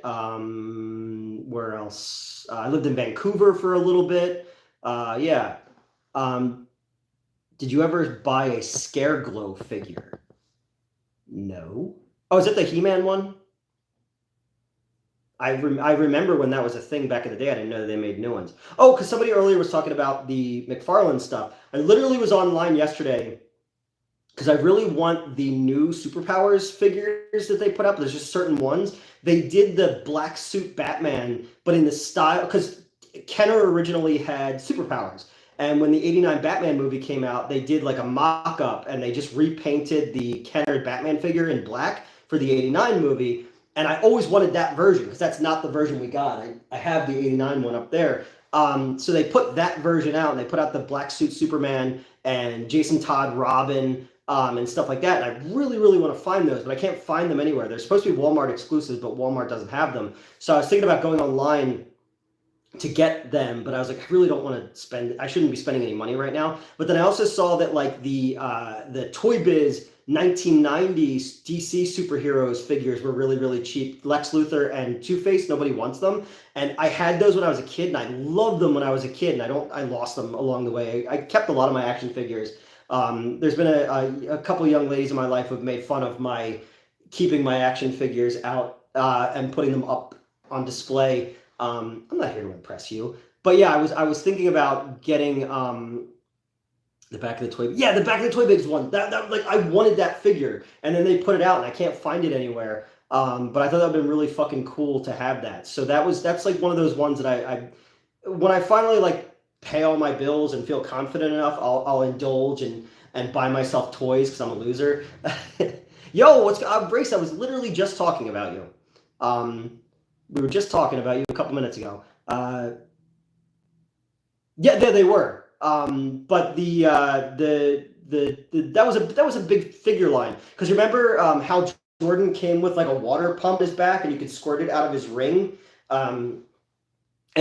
Where else? I lived in Vancouver for a little bit. Yeah. Did you ever buy a Scareglow figure? No. Oh, is it the He-Man one? I remember when that was a thing back in the day. I didn't know they made new ones. Oh, because somebody earlier was talking about the McFarlane stuff. I literally was online yesterday because I really want the new Superpowers figures that they put up. There's just certain ones. They did the black suit Batman, but in the style, because Kenner originally had superpowers. And when the 89 Batman movie came out, they did like a mock-up and they just repainted the Kenner Batman figure in black for the 89 movie. And I always wanted that version because that's not the version we got. I have the 89 one up there. So they put that version out and they put out the black suit Superman and Jason Todd Robin, and stuff like that. And I really, really want to find those, but I can't find them anywhere. They're supposed to be Walmart exclusives, but Walmart doesn't have them. So I was thinking about going online to get them, but I was like, I really don't want to spend, I shouldn't be spending any money right now. But then I also saw that like the Toy Biz 1990s DC superheroes figures were really, really cheap. Lex Luthor and Two-Face, nobody wants them. And I had those when I was a kid, and I loved them when I was a kid, and I lost them along the way. I kept a lot of my action figures. There's been a couple young ladies in my life who have made fun of my keeping my action figures out and putting them up on display. I'm not here to impress you, but yeah, I was thinking about getting the back of the toy. Yeah, the back of the Toy Bigs one. That like I wanted that figure, and then they put it out, and I can't find it anywhere. But I thought that would have been really fucking cool to have that. So that's like one of those ones that I when I finally like pay all my bills and feel confident enough, I'll indulge and buy myself toys because I'm a loser. Yo, Brace? I was literally just talking about you. We were just talking about you a couple minutes ago. Yeah, there they were. But that was a big figure line because remember how Jordan came with like a water pump in his back and you could squirt it out of his ring. And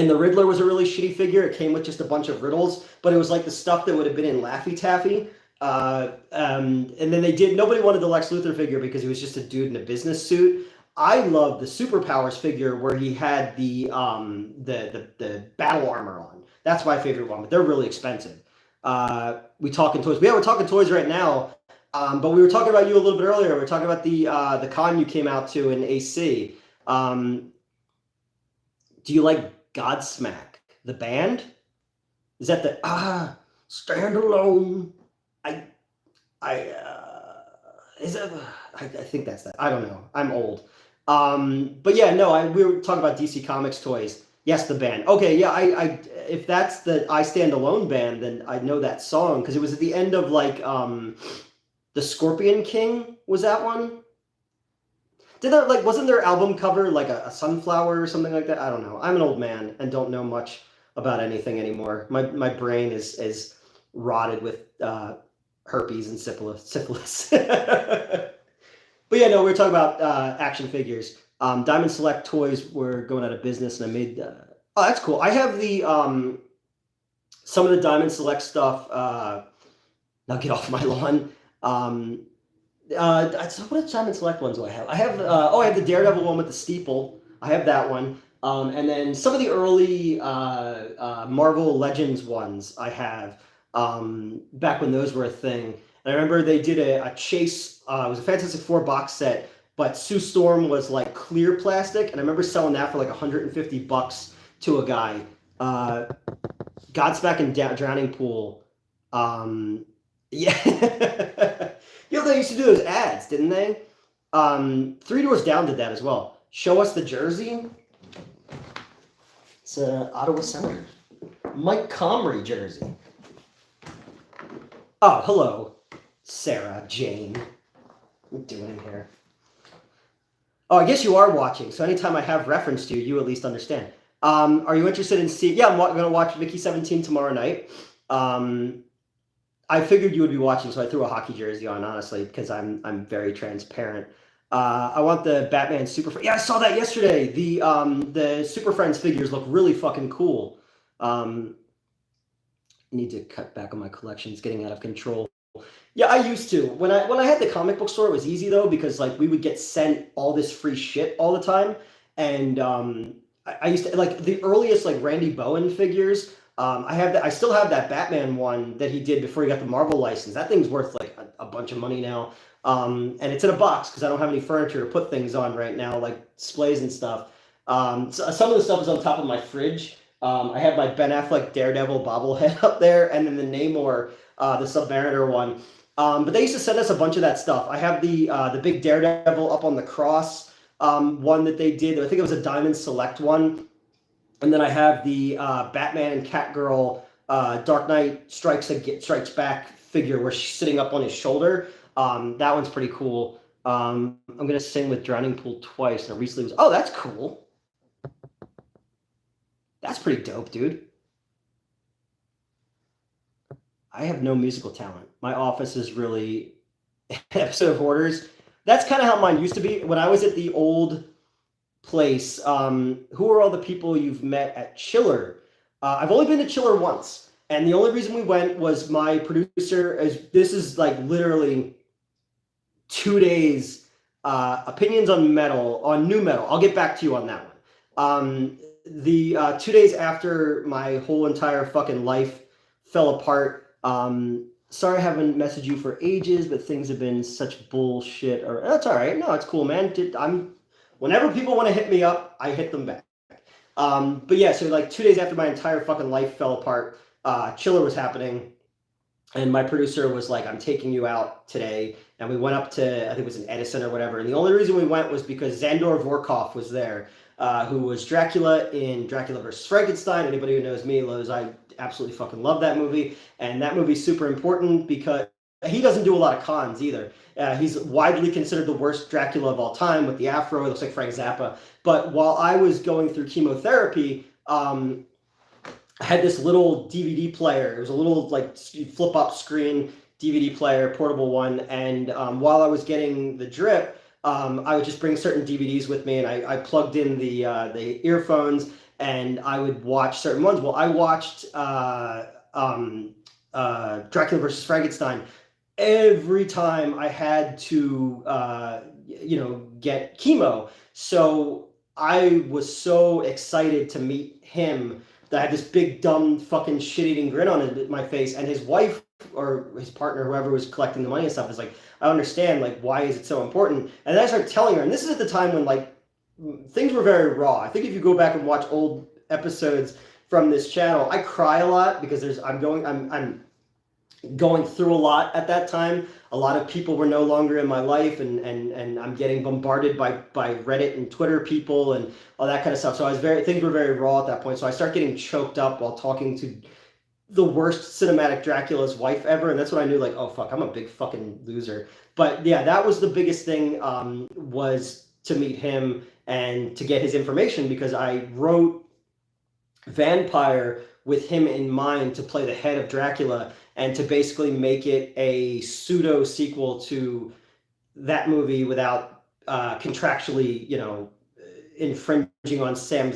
the Riddler was a really shitty figure. It came with just a bunch of riddles, but it was like the stuff that would have been in Laffy Taffy. And then nobody wanted the Lex Luthor figure because he was just a dude in a business suit. I love the Superpowers figure where he had the battle armor on. That's my favorite one, but they're really expensive. We talking toys. Yeah, we're talking toys right now. But we were talking about you a little bit earlier. We were talking about the con you came out to in AC. Do you like Godsmack, the band? Is that the stand alone? I think that's that. I don't know. I'm old. But yeah, no. We were talking about DC Comics toys. Yes, the band. Okay, yeah. If that's the I Stand Alone band, then I know that song because it was at the end of like the Scorpion King. Was that one? Wasn't their album cover like a sunflower or something like that? I don't know. I'm an old man and don't know much about anything anymore. My brain is rotted with herpes and syphilis. But yeah, no, we were talking about action figures. Diamond Select toys were going out of business, and I made. Oh, that's cool. I have the some of the Diamond Select stuff. Now get off my lawn. What Diamond Select ones do I have? I have I have the Daredevil one with the steeple. I have that one. And then some of the early Marvel Legends ones I have back when those were a thing. And I remember they did a chase. It was a Fantastic Four box set, but Sue Storm was like clear plastic. And I remember selling that for like $150 to a guy. Godsmack and Drowning Pool. Yeah. They used to do those ads, didn't they? Three Doors Down did that as well. Show us the jersey. It's an Ottawa Senator. Mike Comrie jersey. Oh, hello, Sarah Jane. What are you doing here? Oh, I guess you are watching, so anytime I have reference to you, you at least understand. Are you interested in seeing... Yeah, I'm going to watch Mickey 17 tomorrow night. I figured you would be watching, so I threw a hockey jersey on, honestly, because I'm very transparent. I want the Batman Super Friends. Yeah, I saw that yesterday. The Super Friends figures look really fucking cool. Need to cut back on my collection. It's getting out of control. Yeah, I used to. When I had the comic book store, it was easy though because like we would get sent all this free shit all the time, and I used to like the earliest like Randy Bowen figures. I still have that Batman one that he did before he got the Marvel license. That thing's worth like a bunch of money now. And it's in a box because I don't have any furniture to put things on right now, like displays and stuff. So some of the stuff is on top of my fridge. I have my Ben Affleck Daredevil bobblehead up there, and then the Namor, the Submariner one. But they used to send us a bunch of that stuff. I have the big Daredevil up on the cross one that they did. I think it was a Diamond Select one. And then I have the Batman and Catgirl Dark Knight Strikes Back figure where she's sitting up on his shoulder. That one's pretty cool. I'm gonna sing with Drowning Pool twice. And I recently was. Oh, that's cool. That's pretty dope, dude. I have no musical talent. My office is really an episode of Hoarders. That's kind of how mine used to be. When I was at the old place, who are all the people you've met at Chiller? I've only been to Chiller once. And the only reason we went was my producer, this is like literally 2 days, opinions on metal, on new metal. I'll get back to you on that one. The 2 days after my whole entire fucking life fell apart, sorry I haven't messaged you for ages, but things have been such bullshit. Or that's all right. No, it's cool, man. Whenever people want to hit me up, I hit them back. But yeah, so like 2 days after my entire fucking life fell apart, Chiller was happening. And my producer was like, I'm taking you out today. And we went up to, I think it was in Edison or whatever. And the only reason we went was because Zandor Vorkov was there, who was Dracula in Dracula versus Frankenstein. Anybody who knows me knows I absolutely fucking love that movie. And that movie's super important because he doesn't do a lot of cons either. He's widely considered the worst Dracula of all time with the afro. It looks like Frank Zappa. But while I was going through chemotherapy, I had this little DVD player. It was a little like flip up screen DVD player, portable one. And while I was getting the drip, I would just bring certain DVDs with me, and I plugged in the earphones, and I would watch certain ones. Well, I watched Dracula versus Frankenstein every time I had to, get chemo. So I was so excited to meet him that I had this big, dumb, fucking shit-eating grin on my face. And his wife or his partner, whoever was collecting the money and stuff, is like, I understand, like, why is it so important? And then I started telling her, and this is at the time when, like, things were very raw. I think if you go back and watch old episodes from this channel, I cry a lot because I'm going through a lot at that time. A lot of people were no longer in my life, and I'm getting bombarded by Reddit and Twitter people and all that kind of stuff. So things were very raw at that point. So I start getting choked up while talking to the worst cinematic Dracula's wife ever, and that's when I knew, like, oh fuck, I'm a big fucking loser. But yeah, that was the biggest thing, was to meet him and to get his information, because I wrote Vampire with him in mind to play the head of Dracula and to basically make it a pseudo sequel to that movie without contractually, infringing on Sam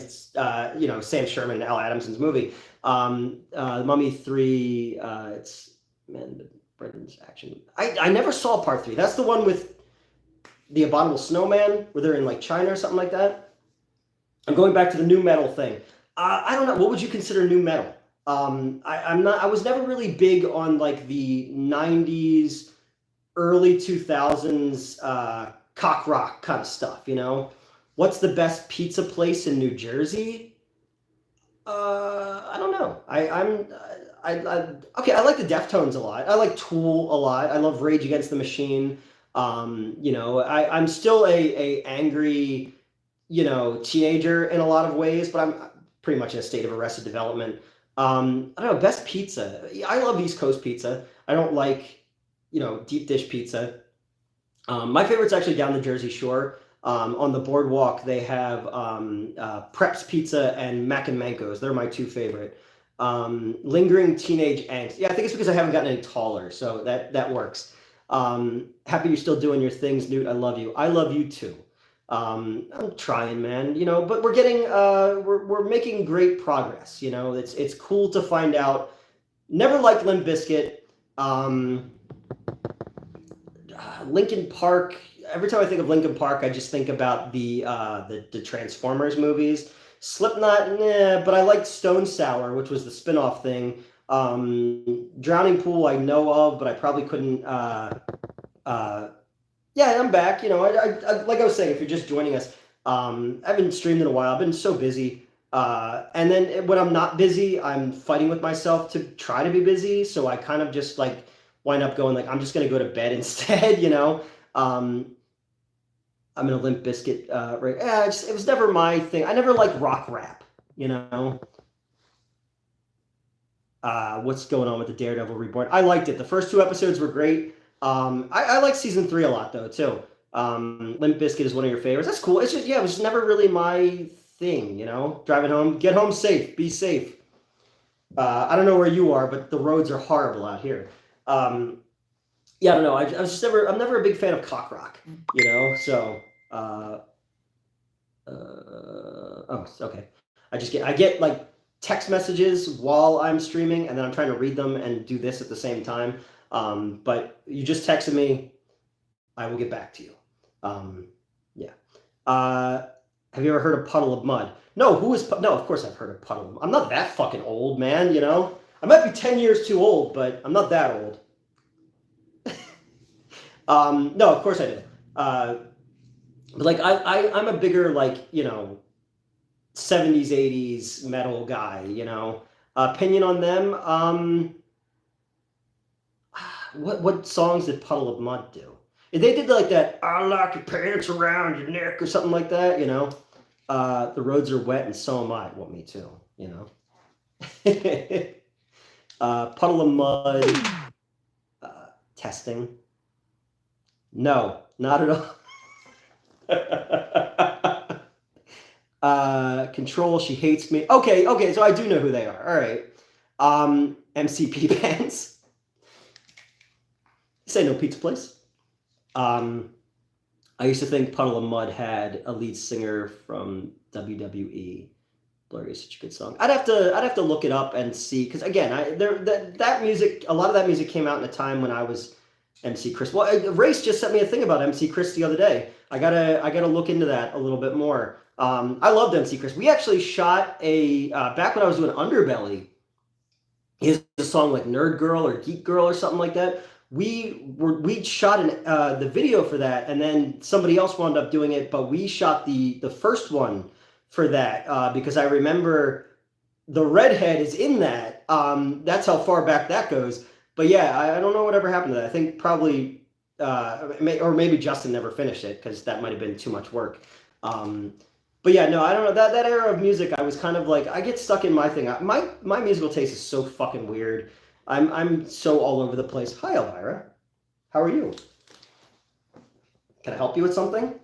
Sherman and Al Adamson's movie. The Mummy 3, it's, man, Brendan's action. I never saw part 3. That's the one with the Abominable Snowman, where they're in like China or something like that. I'm going back to the new metal thing. I don't know. What would you consider new metal? I was never really big on like the 90s, early 2000s cock rock kind of stuff, What's the best pizza place in New Jersey? I don't know. Okay, I like the Deftones a lot. I like Tool a lot. I love Rage Against the Machine. I'm still a angry, teenager in a lot of ways, but I'm pretty much in a state of arrested development. I don't know, best pizza. I love East Coast pizza. I don't like, deep dish pizza. My favorite's actually down the Jersey Shore. On the boardwalk, they have Preps Pizza and Mac and Mankos. They're my two favorite. Lingering Teenage Angst. Yeah, I think it's because I haven't gotten any taller, so that works. Happy you're still doing your things, Newt. I love you. I love you too. I'm trying, man. But we're getting we're making great progress. It's cool to find out. Never liked Limp Bizkit. Linkin Park. Every time I think of Linkin Park, I just think about the Transformers movies. Slipknot, but I liked Stone Sour, which was the spin-off thing. Drowning Pool, I know of, but I probably couldn't. Yeah, I'm back. I like I was saying, if you're just joining us, I haven't streamed in a while. I've been so busy. And then when I'm not busy, I'm fighting with myself to try to be busy. So I kind of just like wind up going like, I'm just going to go to bed instead, you know? I'm an Limp Bizkit, right? Yeah, it was never my thing. I never liked rock rap, you know? What's going on with the Daredevil Reborn? I liked it. The first 2 episodes were great. I like season 3 a lot though too. Limp Bizkit is one of your favorites. That's cool. It's just yeah, it was never really my thing. You know, driving home, get home safe, be safe. I don't know where you are, but the roads are horrible out here. Yeah, I don't know. I was just never. I'm never a big fan of cock rock. You know, so. Oh, okay. I get like text messages while I'm streaming, and then I'm trying to read them and do this at the same time. But you just texted me. I will get back to you. Yeah. Have you ever heard of Puddle of Mud? No. No? Of course I've heard of Puddle of Mud. I'm not that fucking old, man. You know. I might be 10 years too old, but I'm not that old. No, of course I did. But like I'm a bigger like 70s 80s metal guy. You know. Opinion on them. What songs did Puddle of Mud do? They did like that, I like your pants around your neck or something like that, you know. The roads are wet and so am I. Well, me too, you know. Puddle of Mud. Testing. No, not at all. Control, she hates me. Okay, so I do know who they are. All right. MCP bands. Say no pizza place. I used to think Puddle of Mud had a lead singer from WWE. Blurry is such a good song. I'd have to look it up and see because again, that music, a lot of that music came out in a time when I was MC Chris. Well, Race just sent me a thing about MC Chris the other day. I gotta look into that a little bit more. I loved MC Chris. We actually shot a back when I was doing Underbelly. He has a song like Nerd Girl or Geek Girl or something like that. We shot the video for that, and then somebody else wound up doing it. But we shot the first one for that because I remember the redhead is in that. That's how far back that goes. But yeah, I don't know whatever happened to that. I think probably or maybe Justin never finished it because that might have been too much work. But yeah, no, I don't know that era of music. I was kind of like I get stuck in my thing. My musical taste is so fucking weird. I'm so all over the place. Hi, Elvira. How are you? Can I help you with something?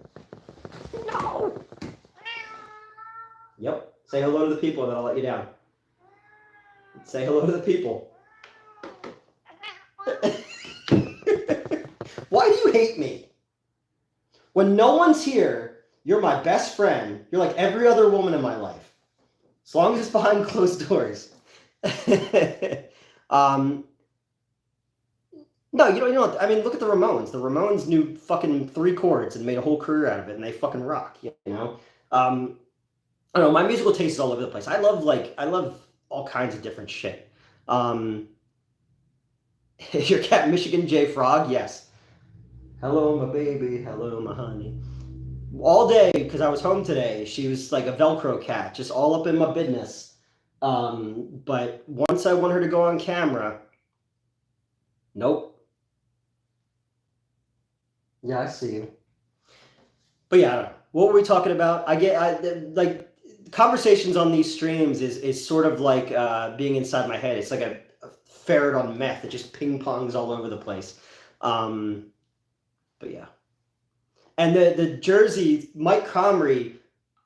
No. Yep. Say hello to the people, and then I'll let you down. Say hello to the people. Why do you hate me? When no one's here, you're my best friend. You're like every other woman in my life. As long as it's behind closed doors. No, you know. I mean, look at the Ramones. The Ramones knew fucking 3 chords and made a whole career out of it, and they fucking rock. You know. I don't know. My musical taste is all over the place. I love all kinds of different shit. Your cat, Michigan J Frog. Yes. Hello, my baby. Hello, my honey. All day because I was home today. She was like a Velcro cat, just all up in my business. But once I want her to go on camera, nope. Yeah, I see you. But yeah, I don't know. What were we talking about? Like conversations on these streams is sort of like being inside my head. It's like a ferret on meth. It just ping pongs all over the place. But yeah. And the Jersey, Mike Comrie,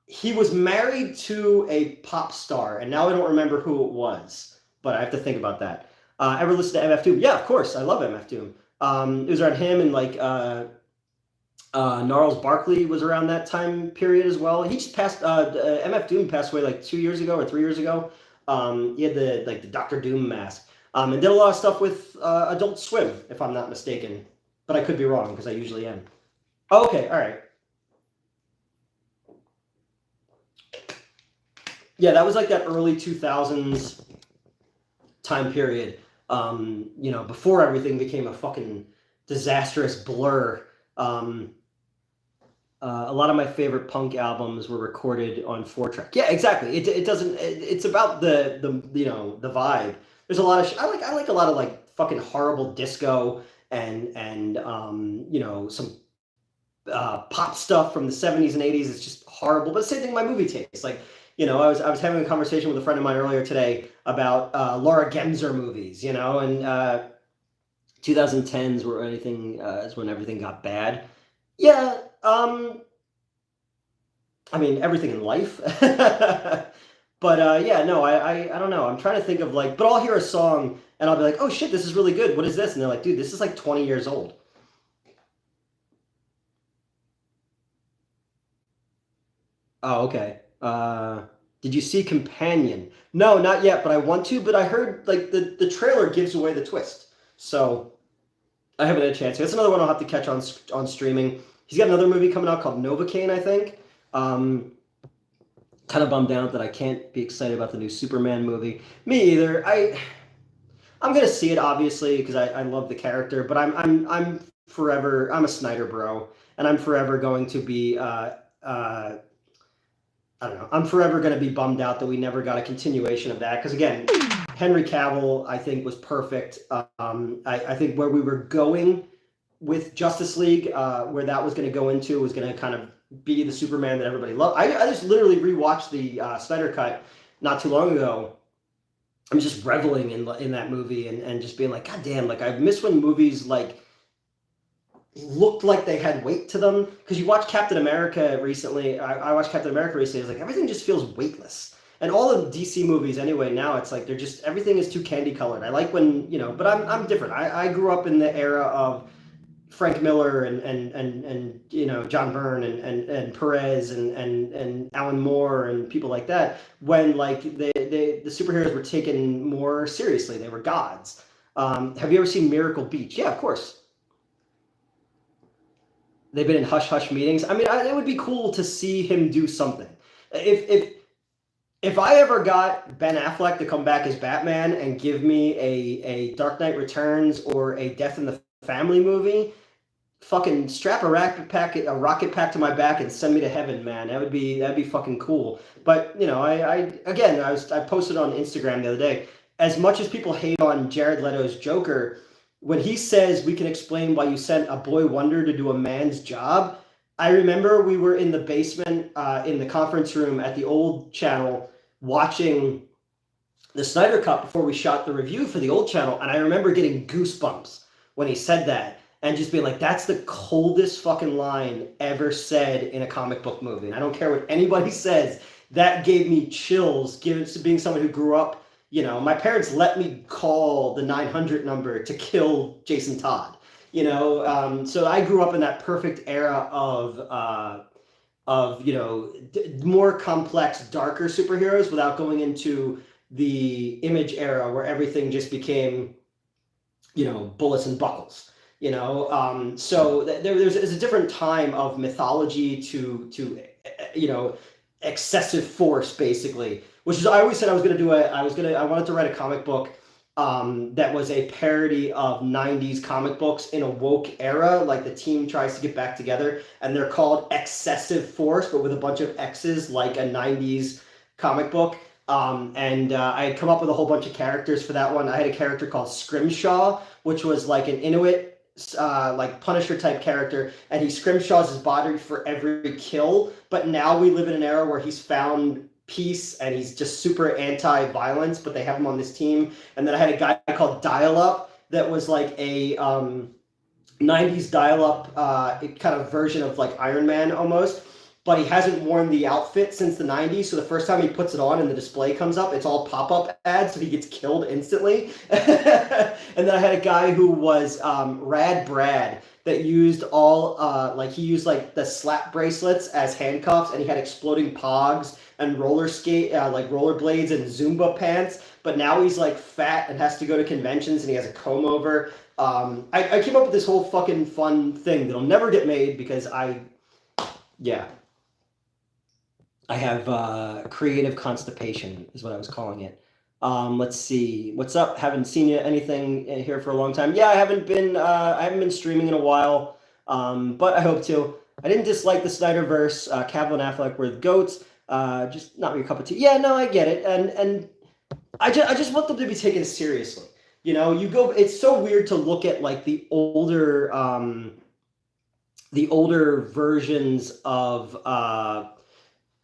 he was married to a pop star, and now I don't remember who it was, but I have to think about that. Ever listen to MF Doom? Yeah, of course. I love MF Doom. It was around him and like Gnarls Barkley was around that time period as well. He just passed. MF Doom passed away like 2 years ago or 3 years ago. He had the Dr. Doom mask, and did a lot of stuff with Adult Swim, if I'm not mistaken. But I could be wrong because I usually am. Oh, okay, all right. Yeah, that was like that early 2000s time period. Before everything became a fucking disastrous blur. A lot of my favorite punk albums were recorded on 4 track. Yeah, exactly. It doesn't. It's about the vibe. There's a lot of. I like a lot of like fucking horrible disco and some pop stuff from the 70s and 80s. It's just horrible. But same thing with my movie taste. Like, I was having a conversation with a friend of mine earlier today about Laura Gemser movies, and 2010s were anything is when everything got bad. Yeah, I mean everything in life. But yeah, no, I don't know. I'm trying to think of like, but I'll hear a song and I'll be like, oh shit, this is really good. What is this? And they're like, dude, this is like 20 years old. Oh, okay. Did you see Companion? No, not yet, but I want to. But I heard like the trailer gives away the twist, so I haven't had a chance. That's another one I'll have to catch on streaming. He's got another movie coming out called Novocaine, I think. Um, Kind of bummed out that I can't be excited about the new Superman movie. Me either. I'm gonna see it obviously because I love the character, but I'm forever. I'm a Snyder bro, and I'm forever going to be I don't know. I'm forever going to be bummed out that we never got a continuation of that because again, Henry Cavill I think was perfect. I think where we were going with Justice League, where that was going to go into, was going to kind of be the Superman that everybody loved. I just literally rewatched the Snyder Cut not too long ago. I'm just reveling in that movie and just being like, God damn, like I miss when movies like looked like they had weight to them. Because you watch Captain America recently. I watched Captain America recently. It's like everything just feels weightless. And all the DC movies anyway now it's like they're just everything is too candy colored. I like when but I'm different. I grew up in the era of Frank Miller and John Byrne and Perez and Alan Moore and people like that when like the superheroes were taken more seriously. They were gods. Have you ever seen Miracle Beach? Yeah, of course. They've been in hush hush meetings. I mean, it would be cool to see him do something. If I ever got Ben Affleck to come back as Batman and give me a Dark Knight Returns or a Death in the Family movie, fucking strap a rocket pack to my back and send me to heaven, man. That'd be fucking cool. But I posted on Instagram the other day. As much as people hate on Jared Leto's Joker, when he says we can explain why you sent a boy wonder to do a man's job, I remember we were in the basement in the conference room at the old channel watching the Snyder Cut before we shot the review for the old channel, and I remember getting goosebumps when he said that and just being like, that's the coldest fucking line ever said in a comic book movie. And I don't care what anybody says, that gave me chills, given to being someone who grew up. My parents let me call the 900 number to kill Jason Todd. So I grew up in that perfect era of more complex, darker superheroes without going into the Image era where everything just became bullets and buckles. So there's a different time of mythology to excessive force, basically, which is I always said I was going to do I wanted to write a comic book that was a parody of 90s comic books in a woke era. Like the team tries to get back together and they're called Excessive Force, but with a bunch of X's, like a 90s comic book. I had come up with a whole bunch of characters for that one. I had a character called Scrimshaw, which was like an Inuit like Punisher type character, and he scrimshaws his body for every kill. But now we live in an era where he's found peace and he's just super anti-violence, but they have him on this team. And then I had a guy called Dial Up that was like a 90s dial-up kind of version of like Iron Man almost, but he hasn't worn the outfit since the 90s. So the first time he puts it on and the display comes up, it's all pop-up ads, so he gets killed instantly. And then I had a guy who was Rad Brad that used he used like the slap bracelets as handcuffs, and he had exploding pogs and rollerblades and Zumba pants. But now he's like fat and has to go to conventions, and he has a comb over. I came up with this whole fucking fun thing that'll never get made because I have creative constipation is what I was calling it. Let's see. What's up? Haven't seen you anything here for a long time. Yeah, I haven't been streaming in a while, but I hope to. I didn't dislike the Snyderverse. Cavill and Affleck were the goats. Just not your cup of tea. Yeah, no, I get it, and I just want them to be taken seriously. You know, you go. It's so weird to look at like the older versions of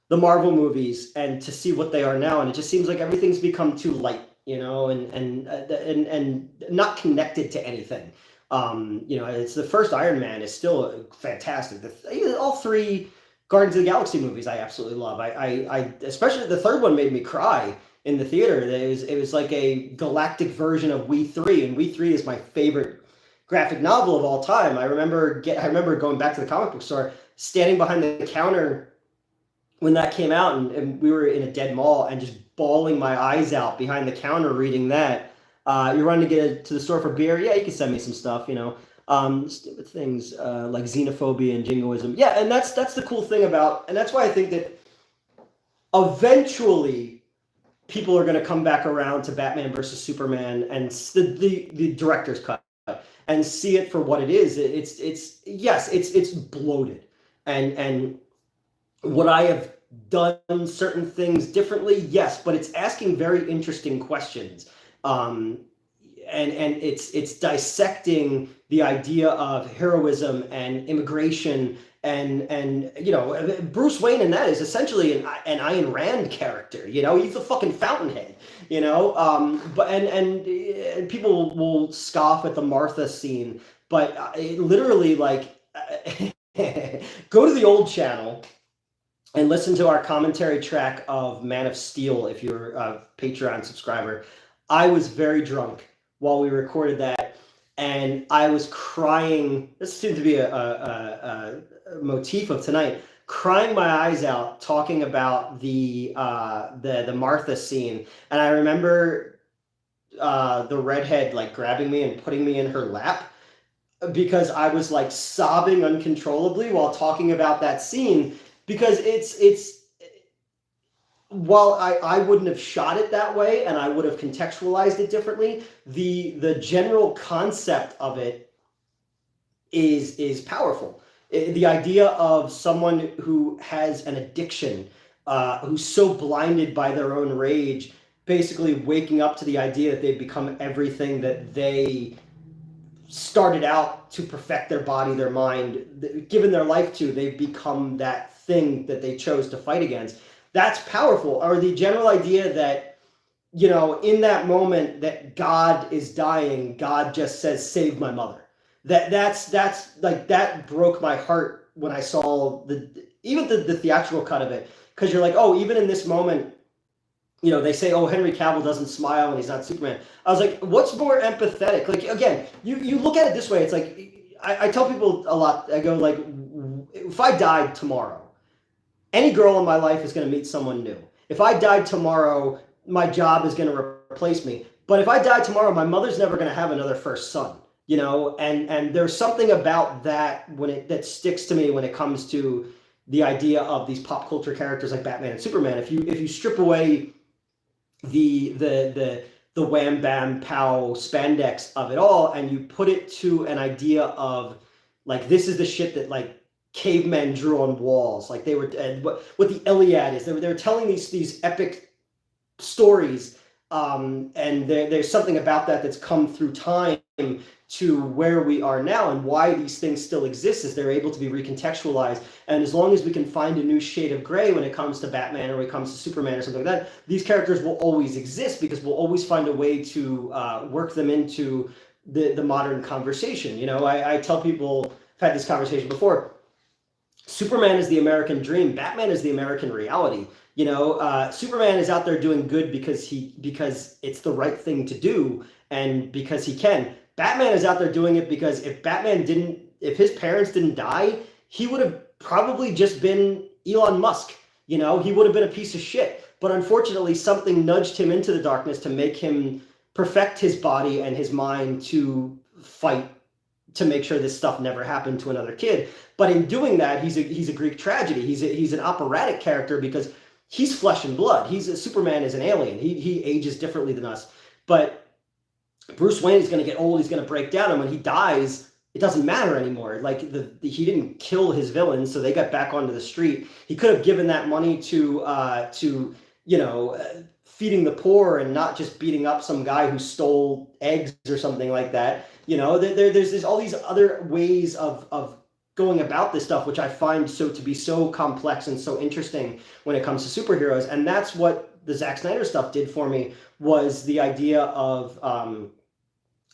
the Marvel movies and to see what they are now, and it just seems like everything's become too light, you know, and not connected to anything. You know, it's the first Iron Man is still fantastic. All three Guardians of the Galaxy movies I absolutely love. I especially the third one made me cry in the theater. It was like a galactic version of We Three, and We Three is my favorite graphic novel of all time. I remember going back to the comic book store, standing behind the counter when that came out, and we were in a dead mall and just bawling my eyes out behind the counter reading that. You're running to get to the store for beer? Yeah, you can send me some stuff, you know. Stupid things like xenophobia and jingoism. Yeah, and that's the cool thing about, and that's why I think that eventually people are going to come back around to Batman versus Superman and the director's cut and see it for what it is. It's bloated, and would I have done certain things differently? Yes, but it's asking very interesting questions. And it's dissecting the idea of heroism and immigration and you know, Bruce Wayne in that is essentially an Ayn Rand character. You know, he's the fucking fountainhead. You know, but and people will scoff at the Martha scene, but literally like go to the old channel and listen to our commentary track of Man of Steel if you're a Patreon subscriber. I was very drunk while we recorded that, and I was crying. This seemed to be a motif of tonight. Crying my eyes out, talking about the Martha scene, and I remember the redhead like grabbing me and putting me in her lap because I was like sobbing uncontrollably while talking about that scene because it's while I wouldn't have shot it that way and I would have contextualized it differently, the general concept of it is powerful. The idea of someone who has an addiction, who's so blinded by their own rage, basically waking up to the idea that they've become everything that they started out to perfect their body, their mind, given their life to, they've become that thing that they chose to fight against. That's powerful. Or the general idea that, you know, in that moment that God is dying, God just says, "Save my mother." That's like, that broke my heart when I saw even the theatrical cut of it, because you're like, oh, even in this moment, you know, they say, oh, Henry Cavill doesn't smile when he's not Superman. I was like, what's more empathetic? Like, again, you look at it this way. It's like, I tell people a lot, I go like, if I died tomorrow, any girl in my life is going to meet someone new. If I died tomorrow, my job is going to replace me. But if I die tomorrow, my mother's never going to have another first son, you know? And there's something about that that sticks to me when it comes to the idea of these pop culture characters like Batman and Superman. If you strip away the wham bam pow spandex of it all and you put it to an idea of like, this is the shit that like cavemen drew on walls, like they were, and what the Iliad is, they were telling these epic stories, and there's something about that that's come through time to where we are now, and why these things still exist is they're able to be recontextualized. And as long as we can find a new shade of gray when it comes to Batman or when it comes to Superman or something like that, these characters will always exist because we'll always find a way to work them into the modern conversation. You know, I tell people, I've had this conversation before, Superman is the American dream. Batman is the American reality. You know, Superman is out there doing good because it's the right thing to do and because he can. Batman is out there doing it because if his parents didn't die, he would have probably just been Elon Musk. You know, he would have been a piece of shit. But unfortunately, something nudged him into the darkness to make him perfect his body and his mind to fight to make sure this stuff never happened to another kid. But in doing that, he's a Greek tragedy. He's an operatic character because he's flesh and blood. Superman is an alien. He ages differently than us. But Bruce Wayne is going to get old. He's going to break down. And when he dies, it doesn't matter anymore. Like he didn't kill his villains, so they got back onto the street. He could have given that money to you know, feeding the poor and not just beating up some guy who stole eggs or something like that. You know, there's all these other ways of going about this stuff, which I find to be so complex and so interesting when it comes to superheroes. And that's what the Zack Snyder stuff did for me, was the idea of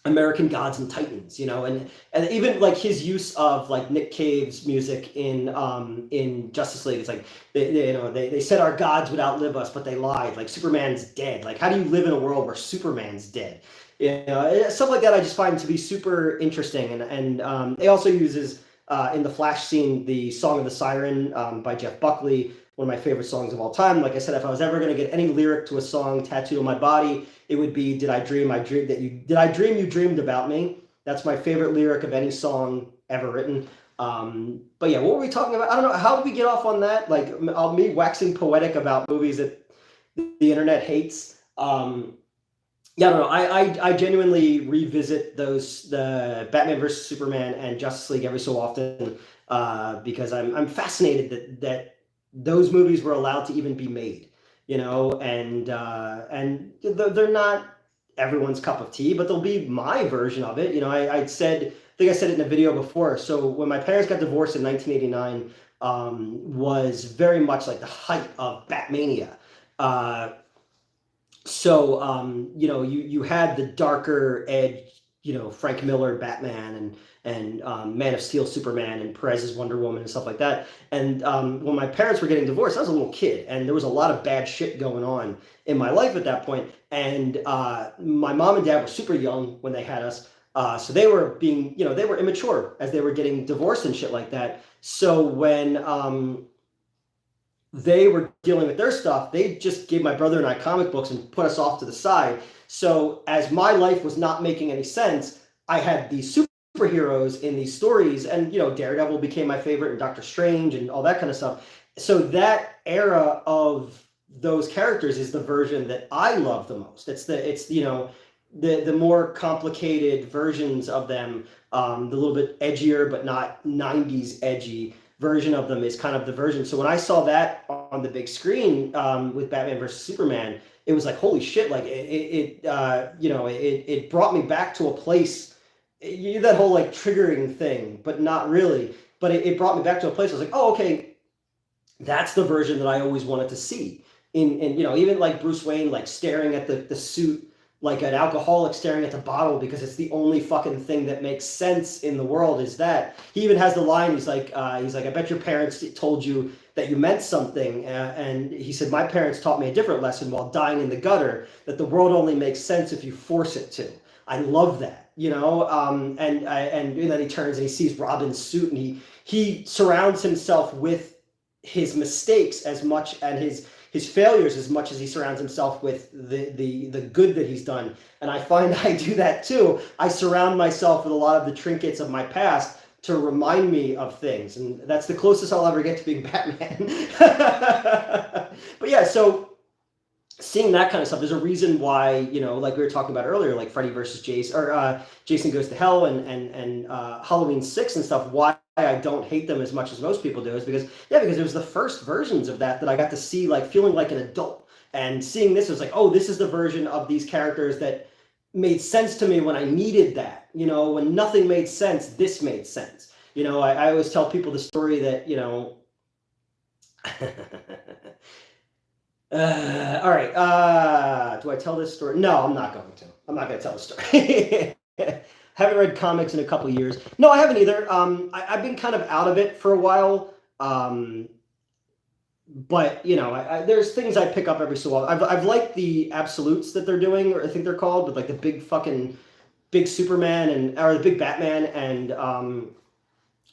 American Gods and Titans, you know, and even like his use of like Nick Cave's music in Justice League. It's like they said our gods would outlive us, but they lied. Like Superman's dead. Like, how do you live in a world where Superman's dead? You know, stuff like that I just find to be super interesting. And it also uses in the Flash scene the Song of the Siren by Jeff Buckley, one of my favorite songs of all time. Like I said, if I was ever going to get any lyric to a song tattooed on my body, it would be Did I dream you dreamed about me? That's my favorite lyric of any song ever written. But yeah, what were we talking about? I don't know. How did we get off on that? Like me waxing poetic about movies that the internet hates. Yeah, I don't know. I genuinely revisit the Batman versus Superman and Justice League every so often because I'm fascinated that those movies were allowed to even be made, you know, and they're not everyone's cup of tea, but they'll be my version of it. You know, I think I said it in a video before. So when my parents got divorced in 1989, was very much like the height of Batmania. So you know, you had the darker edge, you know, Frank Miller Batman and Man of Steel Superman and Perez's Wonder Woman and stuff like that. And when my parents were getting divorced, I was a little kid, and there was a lot of bad shit going on in my life at that point. And my mom and dad were super young when they had us, so they were being, you know, they were immature as they were getting divorced and shit like that. So when they were dealing with their stuff, they just gave my brother and I comic books and put us off to the side. So as my life was not making any sense, I had these superheroes in these stories, and you know, Daredevil became my favorite, and Doctor Strange and all that kind of stuff. So that era of those characters is the version that I love the most. It's you know, the more complicated versions of them, the little bit edgier but not 90s edgy version of them is kind of the version. So when I saw that on the big screen with Batman versus Superman, it was like, holy shit! Like you know, it brought me back to a place. That whole like triggering thing, but not really. But it brought me back to a place. I was like, oh, okay, that's the version that I always wanted to see. In you know, even like Bruce Wayne, like staring at the suit like an alcoholic staring at the bottle because it's the only fucking thing that makes sense in the world. Is that he even has the line, he's like I bet your parents told you that you meant something, and he said, my parents taught me a different lesson while dying in the gutter, that the world only makes sense if you force it to. I love that, you know. And then he turns and he sees Robin's suit, and he surrounds himself with his mistakes as much, and his failures as much as he surrounds himself with the good that he's done. And I find I do that too. I surround myself with a lot of the trinkets of my past to remind me of things, and that's the closest I'll ever get to being Batman. But yeah, so seeing that kind of stuff, there's a reason why, you know, like we were talking about earlier, like Freddy versus Jason, or Jason Goes to Hell, and Halloween 6 and stuff. Why I don't hate them as much as most people do is because it was the first versions of that I got to see, like feeling like an adult, and seeing this was like, oh, this is the version of these characters that made sense to me when I needed that. You know, when nothing made sense, this made sense. You know, I always tell people the story that, you know. All right. Do I tell this story? No, I'm not going to. I'm not going to tell the story. Haven't read comics in a couple of years. No, I haven't either. I've been kind of out of it for a while. But you know, there's things I pick up every so often. I've liked the absolutes that they're doing, or I think they're called, with like the big Superman or the big Batman, and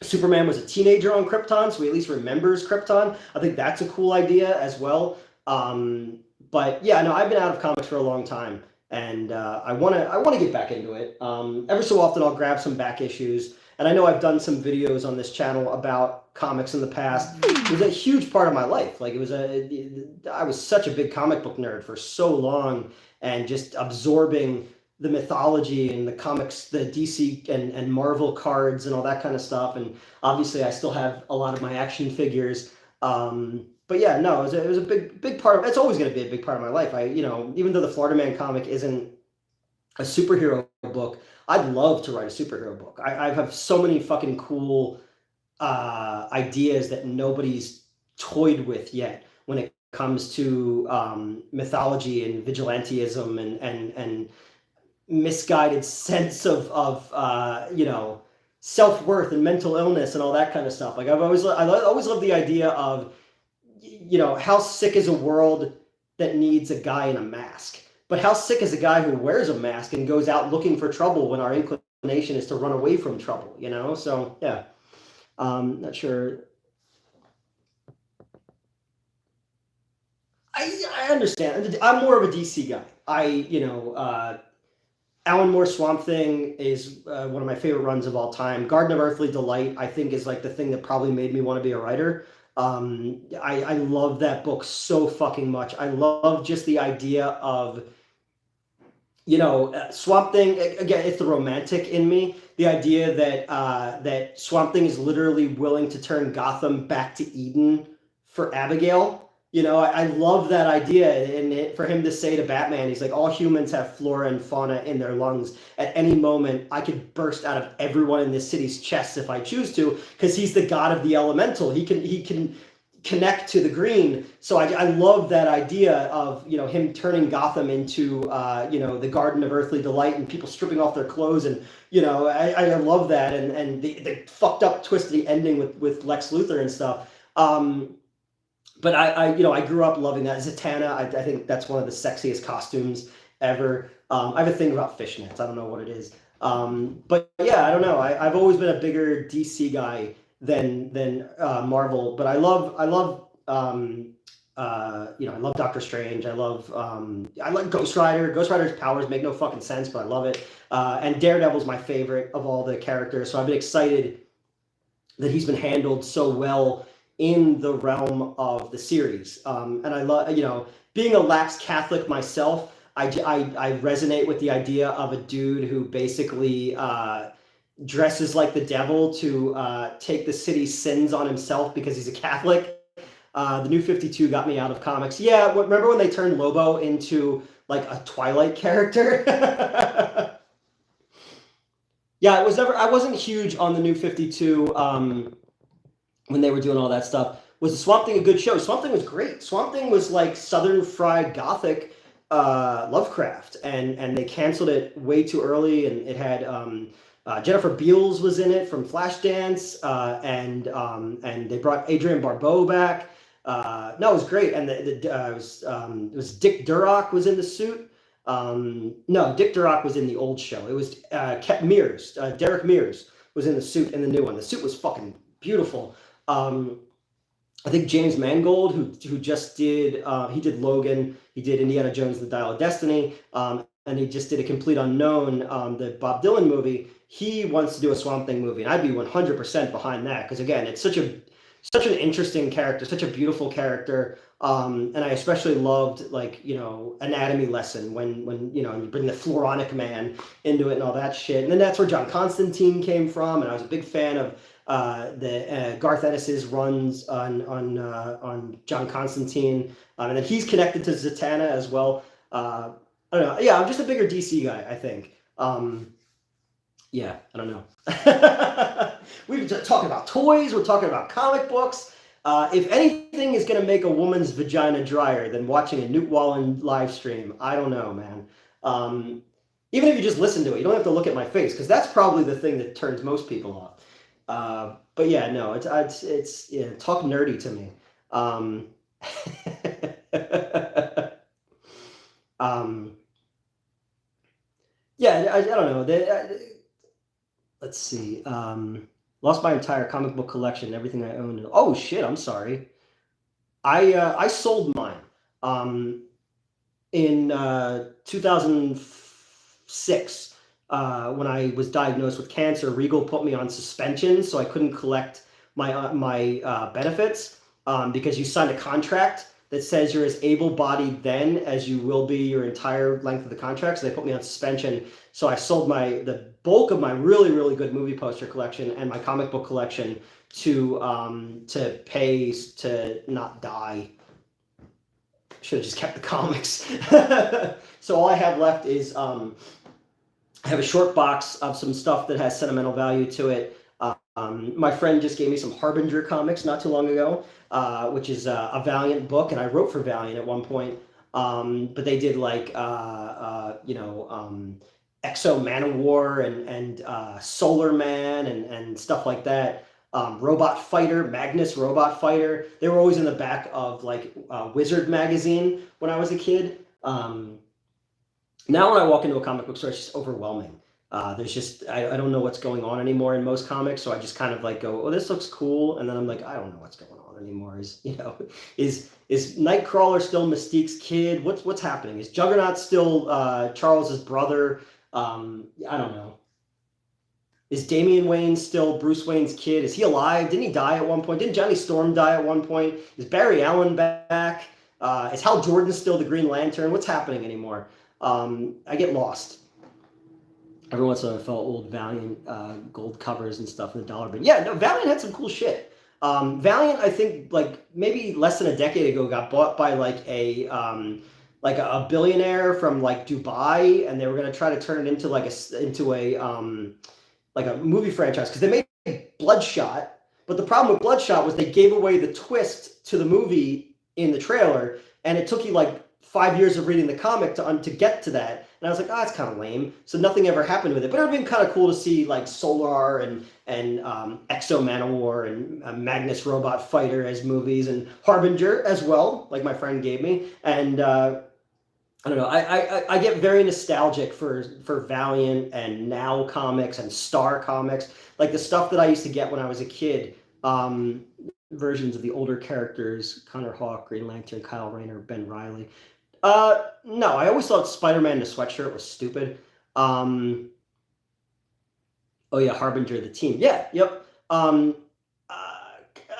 Superman was a teenager on Krypton, so he at least remembers Krypton. I think that's a cool idea as well. But yeah, no, I've been out of comics for a long time, and I want to get back into it. Every so often I'll grab some back issues, and I know I've done some videos on this channel about comics in the past. It was a huge part of my life. Like I was such a big comic book nerd for so long, and just absorbing the mythology and the comics, the DC and Marvel cards and all that kind of stuff. And obviously, I still have a lot of my action figures. But yeah, no, it was a big part of. It's always going to be a big part of my life. Even though the Florida Man comic isn't a superhero book, I'd love to write a superhero book. I have so many fucking cool ideas that nobody's toyed with yet when it comes to mythology and vigilantism and misguided sense of self-worth and mental illness and all that kind of stuff. Like I always loved the idea of, how sick is a world that needs a guy in a mask, but how sick is a guy who wears a mask and goes out looking for trouble when our inclination is to run away from trouble, So yeah, not sure. I understand. I'm more of a DC guy. Alan Moore's Swamp Thing is one of my favorite runs of all time. Garden of Earthly Delight, I think, is like the thing that probably made me want to be a writer. I love that book so fucking much. I love just the idea of, Swamp Thing. Again, it's the romantic in me. The idea that Swamp Thing is literally willing to turn Gotham back to Eden for Abigail. I love that idea, and for him to say to Batman, he's like, all humans have flora and fauna in their lungs. At any moment, I could burst out of everyone in this city's chests if I choose to, because he's the god of the elemental. He can connect to the green. So I love that idea of him turning Gotham into the Garden of Earthly Delight and people stripping off their clothes, and I love that, and the fucked up twisty ending with Lex Luthor and stuff. But I grew up loving that. Zatanna, I think that's one of the sexiest costumes ever. I have a thing about fishnets. I don't know what it is. But yeah, I don't know. I've always been a bigger DC guy than Marvel. But I love Doctor Strange. I like Ghost Rider. Ghost Rider's powers make no fucking sense, but I love it. And Daredevil's my favorite of all the characters. So I've been excited that he's been handled so well in the realm of the series. And I love, being a lax Catholic myself, I resonate with the idea of a dude who basically dresses like the devil to take the city's sins on himself because he's a Catholic. The New 52 got me out of comics. Yeah, remember when they turned Lobo into like a Twilight character? Yeah, I wasn't huge on the New 52 when they were doing all that stuff. Was the Swamp Thing a good show? Swamp Thing was great. Swamp Thing was like Southern fried Gothic Lovecraft, and they canceled it way too early, and it had Jennifer Beals was in it from Flashdance, and they brought Adrienne Barbeau back. No, it was great, and it was Dick Durock was in the suit. No, Dick Durock was in the old show. It was Derek Mears was in the suit in the new one. The suit was fucking beautiful. I think James Mangold, who just did he did Logan, he did Indiana Jones: The Dial of Destiny, and he just did A Complete Unknown, the Bob Dylan movie. He wants to do a Swamp Thing movie, and I'd be 100% behind that, because again, it's such an interesting character, such a beautiful character, and I especially loved Anatomy Lesson when you bring the Floronic Man into it and all that shit, and then that's where John Constantine came from, and I was a big fan of the Garth Ennis's runs on John Constantine, and then he's connected to Zatanna as well. I don't know. Yeah, I'm just a bigger DC guy, I think. Yeah, I don't know. We've been talking about toys. We're talking about comic books. If anything is going to make a woman's vagina drier than watching a Newt Wallen live stream, I don't know, man. Even if you just listen to it, you don't have to look at my face, because that's probably the thing that turns most people off. But yeah, no, it's talk nerdy to me. Yeah, I don't know. Let's see. Lost my entire comic book collection, everything I owned. Oh shit! I'm sorry. I sold mine in 2006. When I was diagnosed with cancer, Regal put me on suspension, so I couldn't collect my benefits, because you signed a contract that says you're as able-bodied then as you will be your entire length of the contract. So they put me on suspension. So I sold the bulk of my really, really good movie poster collection and my comic book collection to pay to not die. Should have just kept the comics. So all I have left is I have a short box of some stuff that has sentimental value to it. My friend just gave me some Harbinger comics not too long ago, which is a Valiant book, and I wrote for Valiant at one point. But they did like Exo Manowar and Solar Man and stuff like that. Robot Fighter, Magnus Robot Fighter. They were always in the back of like Wizard magazine when I was a kid. Now when I walk into a comic book store, it's just overwhelming. There's just I don't know what's going on anymore in most comics, so I just kind of like go, oh, this looks cool, and then I'm like, I don't know what's going on anymore. Is Nightcrawler still Mystique's kid? What's happening? Is Juggernaut still Charles's brother? I don't know. Is Damian Wayne still Bruce Wayne's kid? Is he alive? Didn't he die at one point? Didn't Johnny Storm die at one point? Is Barry Allen back? Is Hal Jordan still the Green Lantern? What's happening anymore? I get lost. Every once in a while I felt old Valiant gold covers and stuff in the dollar bin. Yeah, no, Valiant had some cool shit. Valiant, I think, like maybe less than a decade ago, got bought by like a billionaire from like Dubai, and they were going to try to turn it into like a movie franchise, because they made Bloodshot, but the problem with Bloodshot was they gave away the twist to the movie in the trailer, and it took you like 5 years of reading the comic to get to that. And I was like, oh, that's kind of lame. So nothing ever happened with it. But it would have been kind of cool to see like Solar and Exo Manowar and Magnus Robot Fighter as movies, and Harbinger as well, like my friend gave me. And I don't know. I get very nostalgic for Valiant and Now Comics and Star Comics, like the stuff that I used to get when I was a kid. Versions of the older characters: Connor Hawke, Green Lantern, Kyle Rayner, Ben Reilly. No, I always thought Spider-Man in a sweatshirt was stupid. Oh yeah, Harbinger, the team. Yeah, yep. I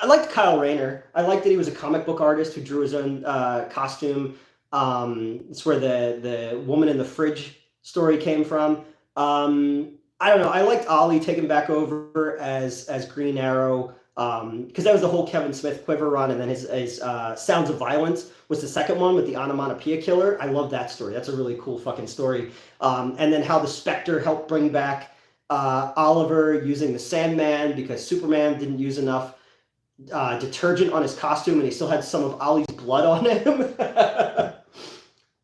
liked Kyle Rayner. I liked that he was a comic book artist who drew his own costume. It's where the woman in the fridge story came from. I don't know. I liked Ollie taking back over as Green Arrow, because that was the whole Kevin Smith Quiver run, and then his Sounds of Violence was the second one with the onomatopoeia killer. I love that story. That's a really cool fucking story. And then how the Spectre helped bring back Oliver using the Sandman because Superman didn't use enough detergent on his costume, and he still had some of Ollie's blood on him.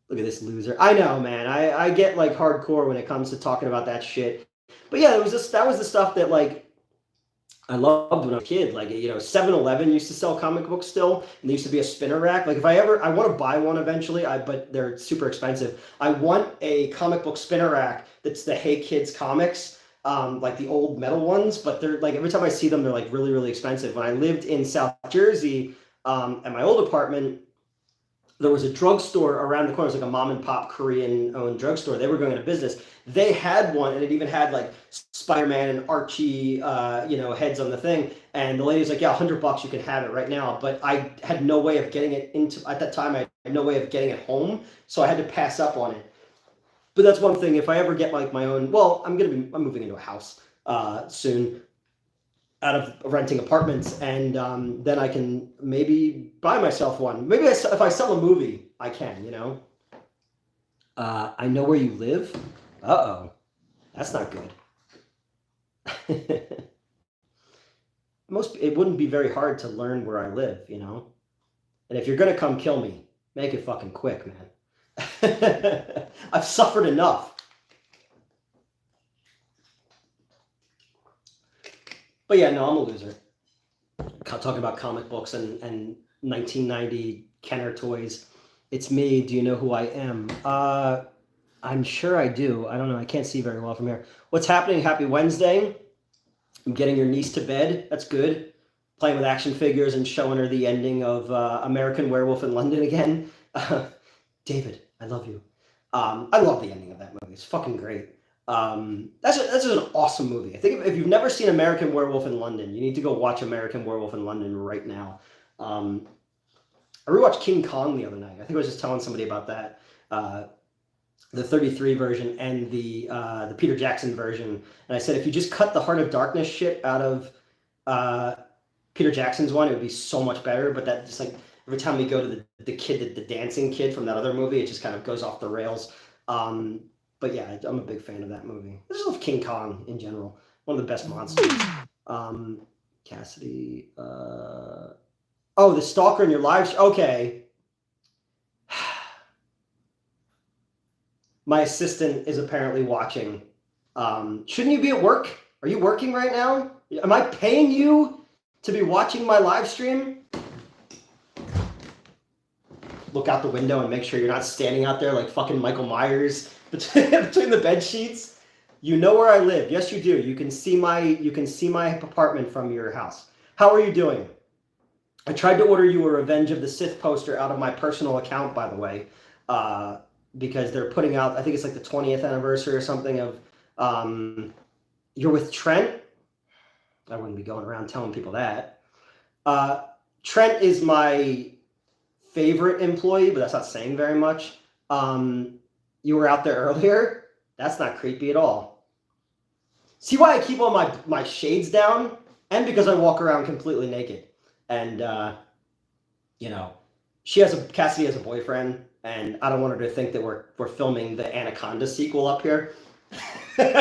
Look at this loser. I know, man. I get like hardcore when it comes to talking about that shit. But yeah, that was the stuff that like I loved when I was a kid. Like, 7-Eleven used to sell comic books still, and there used to be a spinner rack. Like, I want to buy one eventually, but they're super expensive. I want a comic book spinner rack that's the Hey Kids comics, like the old metal ones, but they're like, every time I see them, they're like really, really expensive. When I lived in South Jersey, at my old apartment, there was a drugstore around the corner. It was like a mom and pop Korean-owned drugstore. They were going out of business. They had one, and it even had like Spider-Man and Archie, heads on the thing. And the lady was like, "Yeah, $100, you can have it right now." But I had no way of getting it at that time. I had no way of getting it home, so I had to pass up on it. But that's one thing. If I ever get like my own, well, I'm moving into a house soon, out of renting apartments, and then I can maybe buy myself one. Maybe if I sell a movie, I can, I know where you live. Uh-oh. That's not good. It wouldn't be very hard to learn where I live, And if you're going to come kill me, make it fucking quick, man. I've suffered enough. But yeah, no, I'm a loser. Talking about comic books and 1990 Kenner toys. It's me. Do you know who I am? I'm sure I do. I don't know. I can't see very well from here. What's happening? Happy Wednesday. I'm getting your niece to bed. That's good. Playing with action figures and showing her the ending of American Werewolf in London again. David, I love you. I love the ending of that movie. It's fucking great. That's an awesome movie. I think if you've never seen American Werewolf in London, you need to go watch American Werewolf in London right now. I rewatched King Kong the other night. I think I was just telling somebody about that. The 33 version and the Peter Jackson version. And I said, if you just cut the Heart of Darkness shit out of Peter Jackson's one, it would be so much better. But that just like every time we go to the kid, the dancing kid from that other movie, it just kind of goes off the rails. But yeah, I'm a big fan of that movie. I just love King Kong in general. One of the best monsters. Cassidy. Oh, the stalker in your live. Okay. My assistant is apparently watching. Shouldn't you be at work? Are you working right now? Am I paying you to be watching my live stream? Look out the window and make sure you're not standing out there like fucking Michael Myers between the bed sheets. You know where I live. Yes, you do. You can see my apartment from your house. How are you doing? I tried to order you a Revenge of the Sith poster out of my personal account, by the way, because they're putting out, I think it's like the 20th anniversary or something of You're with Trent. I wouldn't be going around telling people that. Trent is my favorite employee, but that's not saying very much. You were out there earlier. That's not creepy at all. See why I keep all my shades down? And because I walk around completely naked. And, you know, Cassidy has a boyfriend, and I don't want her to think that we're filming the Anaconda sequel up here. She's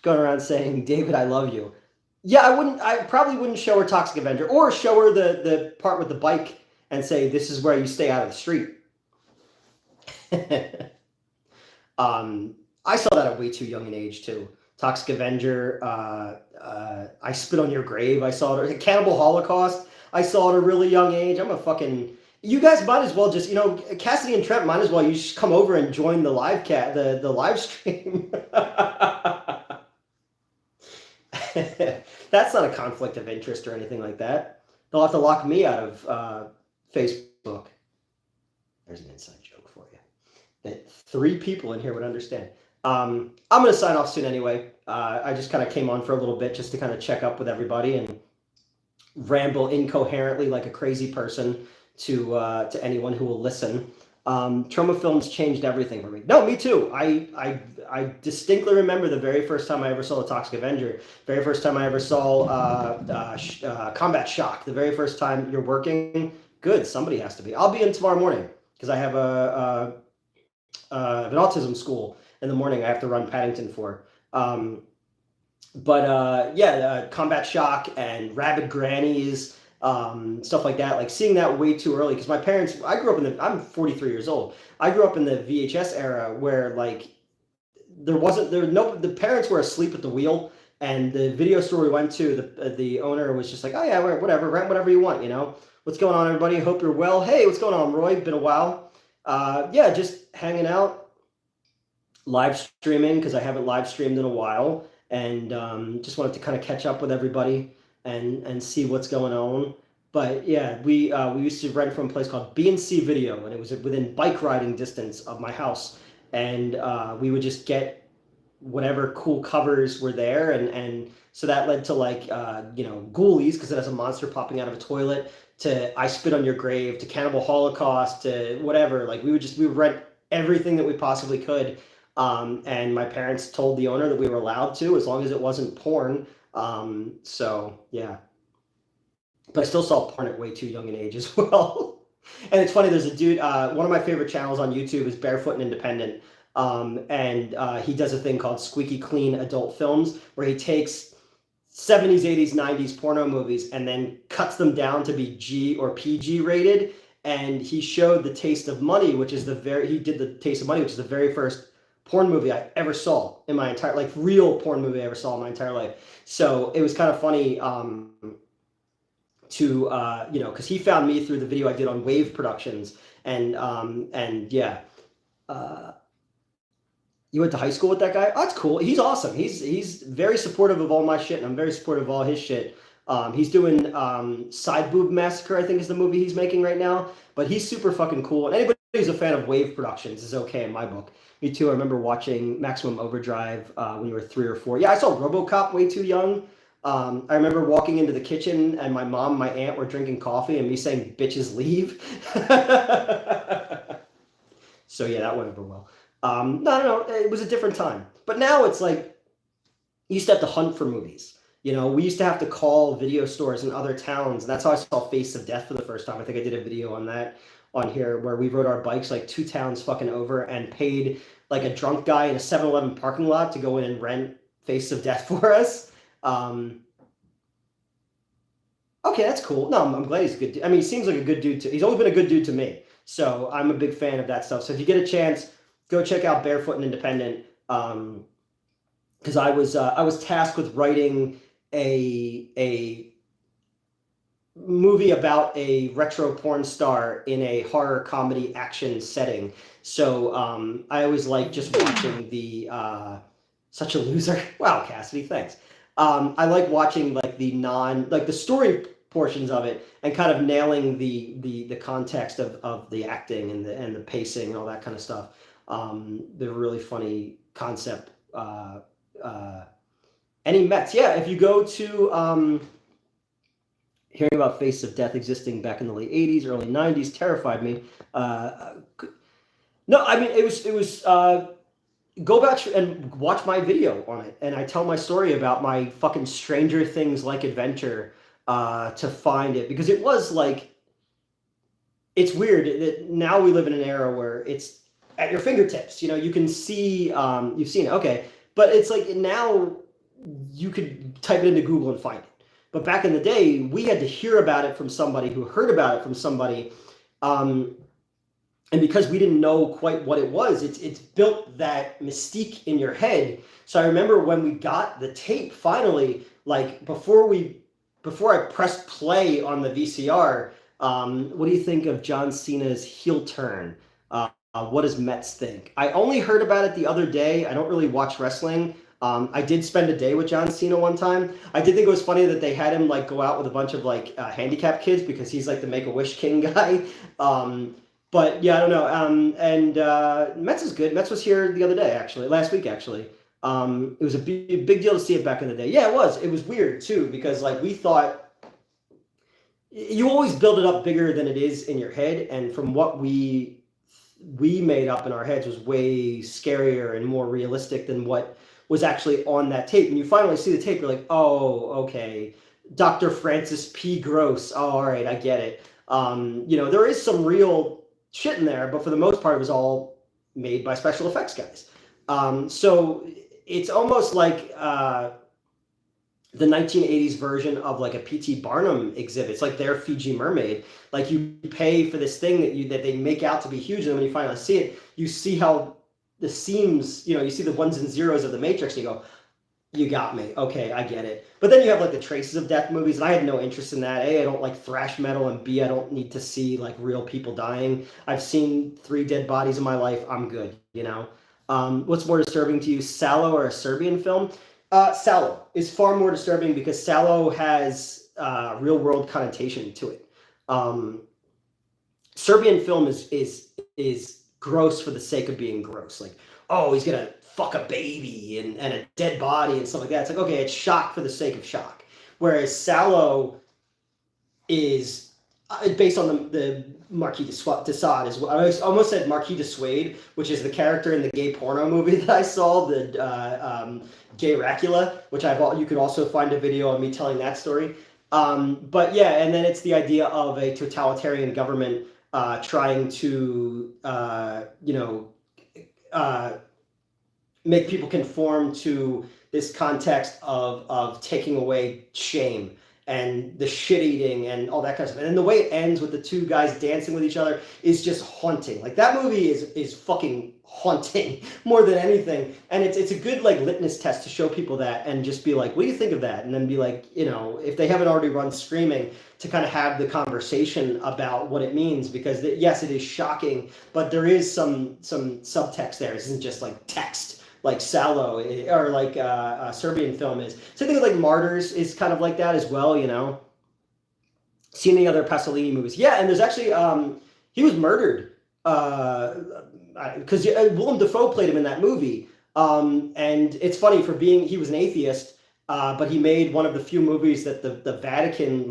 going around saying, David, I love you. Yeah, I probably wouldn't show her Toxic Avenger, or show her the part with the bike and say, this is where you stay out of the street. I saw that at way too young an age too. Toxic Avenger, I Spit on Your Grave, I saw it. Cannibal Holocaust, I saw it at a really young age. You guys might as well just, Cassidy and Trent might as well, you just come over and join the live the live stream. That's not a conflict of interest or anything like that. They'll have to lock me out of Facebook. There's an inside joke for you that 3 people in here would understand. I'm going to sign off soon anyway. I just kind of came on for a little bit just to kind of check up with everybody and ramble incoherently like a crazy person to anyone who will listen. Trauma Films changed everything for me. No, me too. I distinctly remember the very first time I ever saw The Toxic Avenger, very first time I ever saw Combat Shock, the very first time you're working. Good, somebody has to be. I'll be in tomorrow morning because I have an autism school in the morning I have to run Paddington for. Combat Shock and Rabid Grannies, stuff like that. Like seeing that way too early because my parents. I'm 43 years old. I grew up in the VHS era where like the parents were asleep at the wheel, and the video store we went to, the owner was just like, oh yeah, whatever, rent whatever you want, What's going on, everybody? Hope you're well. Hey, what's going on, Roy? Been a while. Just hanging out, live streaming because I haven't live streamed in a while, and just wanted to kind of catch up with everybody and see what's going on. But yeah, we used to rent from a place called B&C Video, and it was within bike riding distance of my house, and we would just get whatever cool covers were there, and so that led to like Ghoulies because it has a monster popping out of a toilet, to I Spit on Your Grave, to Cannibal Holocaust, to whatever. Like we would rent everything that we possibly could. And my parents told the owner that we were allowed to, as long as it wasn't porn. So yeah, but I still saw porn at way too young an age as well. And it's funny, there's a dude, one of my favorite channels on YouTube is Barefoot and Independent. And he does a thing called Squeaky Clean Adult Films, where he takes 70s, 80s, 90s porno movies and then cuts them down to be G or PG rated. And he showed The Taste of Money, which is the very first porn movie I ever saw in my entire, like real porn movie I ever saw in my entire life. So it was kind of funny because he found me through the video I did on Wave Productions. You went to high school with that guy? Oh, that's cool. He's awesome. He's very supportive of all my shit, and I'm very supportive of all his shit. He's doing Side Boob Massacre, I think is the movie he's making right now. But he's super fucking cool. And anybody who's a fan of wave productions is okay in my book. Me too. I remember watching Maximum Overdrive when you were 3 or 4. Yeah, I saw RoboCop way too young. I remember walking into the kitchen and my mom and my aunt were drinking coffee and me saying, "Bitches leave." So yeah, that went over well. No, no, no, it was a different time. But now it's like you used to have to hunt for movies. You know, we used to have to call video stores in other towns. And that's how I saw Face of Death for the first time. I think I did a video on that on here where we rode our bikes like 2 towns fucking over and paid like a drunk guy in a 7-Eleven parking lot to go in and rent Face of Death for us. Okay, that's cool. No, I'm glad he's a good dude. I mean, he seems like a good dude too. He's always been a good dude to me. So I'm a big fan of that stuff. So if you get a chance, go check out Barefoot and Independent. Because I was tasked with writing a movie about a retro porn star in a horror comedy action setting. So I always like just watching the such a loser. Wow, Cassidy, thanks. I like watching like the story portions of it and kind of nailing the context of the acting and the pacing and all that kind of stuff. The really funny concept. Any Mets? Yeah, if you go to hearing about Face of Death existing back in the late '80s, early '90s terrified me. No, I mean it was go back and watch my video on it, and I tell my story about my fucking Stranger Things like adventure to find it because it was like it's weird that now we live in an era where it's at your fingertips. You know, you can see you've seen it, okay, but it's like now you could type it into Google and find it. But back in the day, we had to hear about it from somebody who heard about it from somebody. And because we didn't know quite what it was, it's built that mystique in your head. So I remember when we got the tape finally, like before I pressed play on the VCR, what do you think of John Cena's heel turn? What does Mets think? I only heard about it the other day. I don't really watch wrestling. I did spend a day with John Cena one time. I did think it was funny that they had him like go out with a bunch of like handicapped kids because he's like the Make-A-Wish King guy. But yeah, I don't know. And Mets is good. Mets was here the other day, actually, last week, actually. It was a big deal to see it back in the day. Yeah, it was. It was weird too because like we thought you always build it up bigger than it is in your head, and from what we made up in our heads was way scarier and more realistic than what was actually on that tape. And you finally see the tape, you're like, oh, okay, Dr. Francis P. Gross. Oh, all right, I get it. You know, there is some real shit in there, but for the most part, it was all made by special effects guys. So it's almost like the 1980s version of like a P.T. Barnum exhibit. It's like their Fiji Mermaid. Like you pay for this thing that they make out to be huge, and then when you finally see it, you see how the seams, you know, you see the ones and zeros of the Matrix, and you go, you got me. Okay, I get it. But then you have like the Traces of Death movies, and I had no interest in that. A, I don't like thrash metal, and B, I don't need to see like real people dying. I've seen 3 dead bodies in my life. I'm good, you know. What's more disturbing to you, Salò or a Serbian film? Salò is far more disturbing because Salò has real world connotation to it. Serbian film is gross for the sake of being gross. Like, oh, he's gonna fuck a baby and a dead body and stuff like that. It's like, okay, it's shock for the sake of shock. Whereas Salò is based on the Marquis de Sade as well. I almost said Marquis de Suede, which is the character in the gay porno movie that I saw, the Gay Racula, which you can also find a video of me telling that story. But yeah, and then it's the idea of a totalitarian government trying to, make people conform to this context of taking away shame and the shit eating and all that kind of stuff. And then the way it ends with the 2 guys dancing with each other is just haunting. Like that movie is fucking haunting more than anything. And it's a good like litmus test to show people that and just be like, what do you think of that? And then be like, you know, if they haven't already run screaming, to kind of have the conversation about what it means, because yes, it is shocking, but there is some subtext there. It isn't just like text. Like Salò or like a Serbian film is. Same thing with like Martyrs is kind of like that as well, you know. Seen any other Pasolini movies? Yeah, and there's actually he was murdered because Willem Dafoe played him in that movie. And it's funny for being, he was an atheist, but he made one of the few movies that the Vatican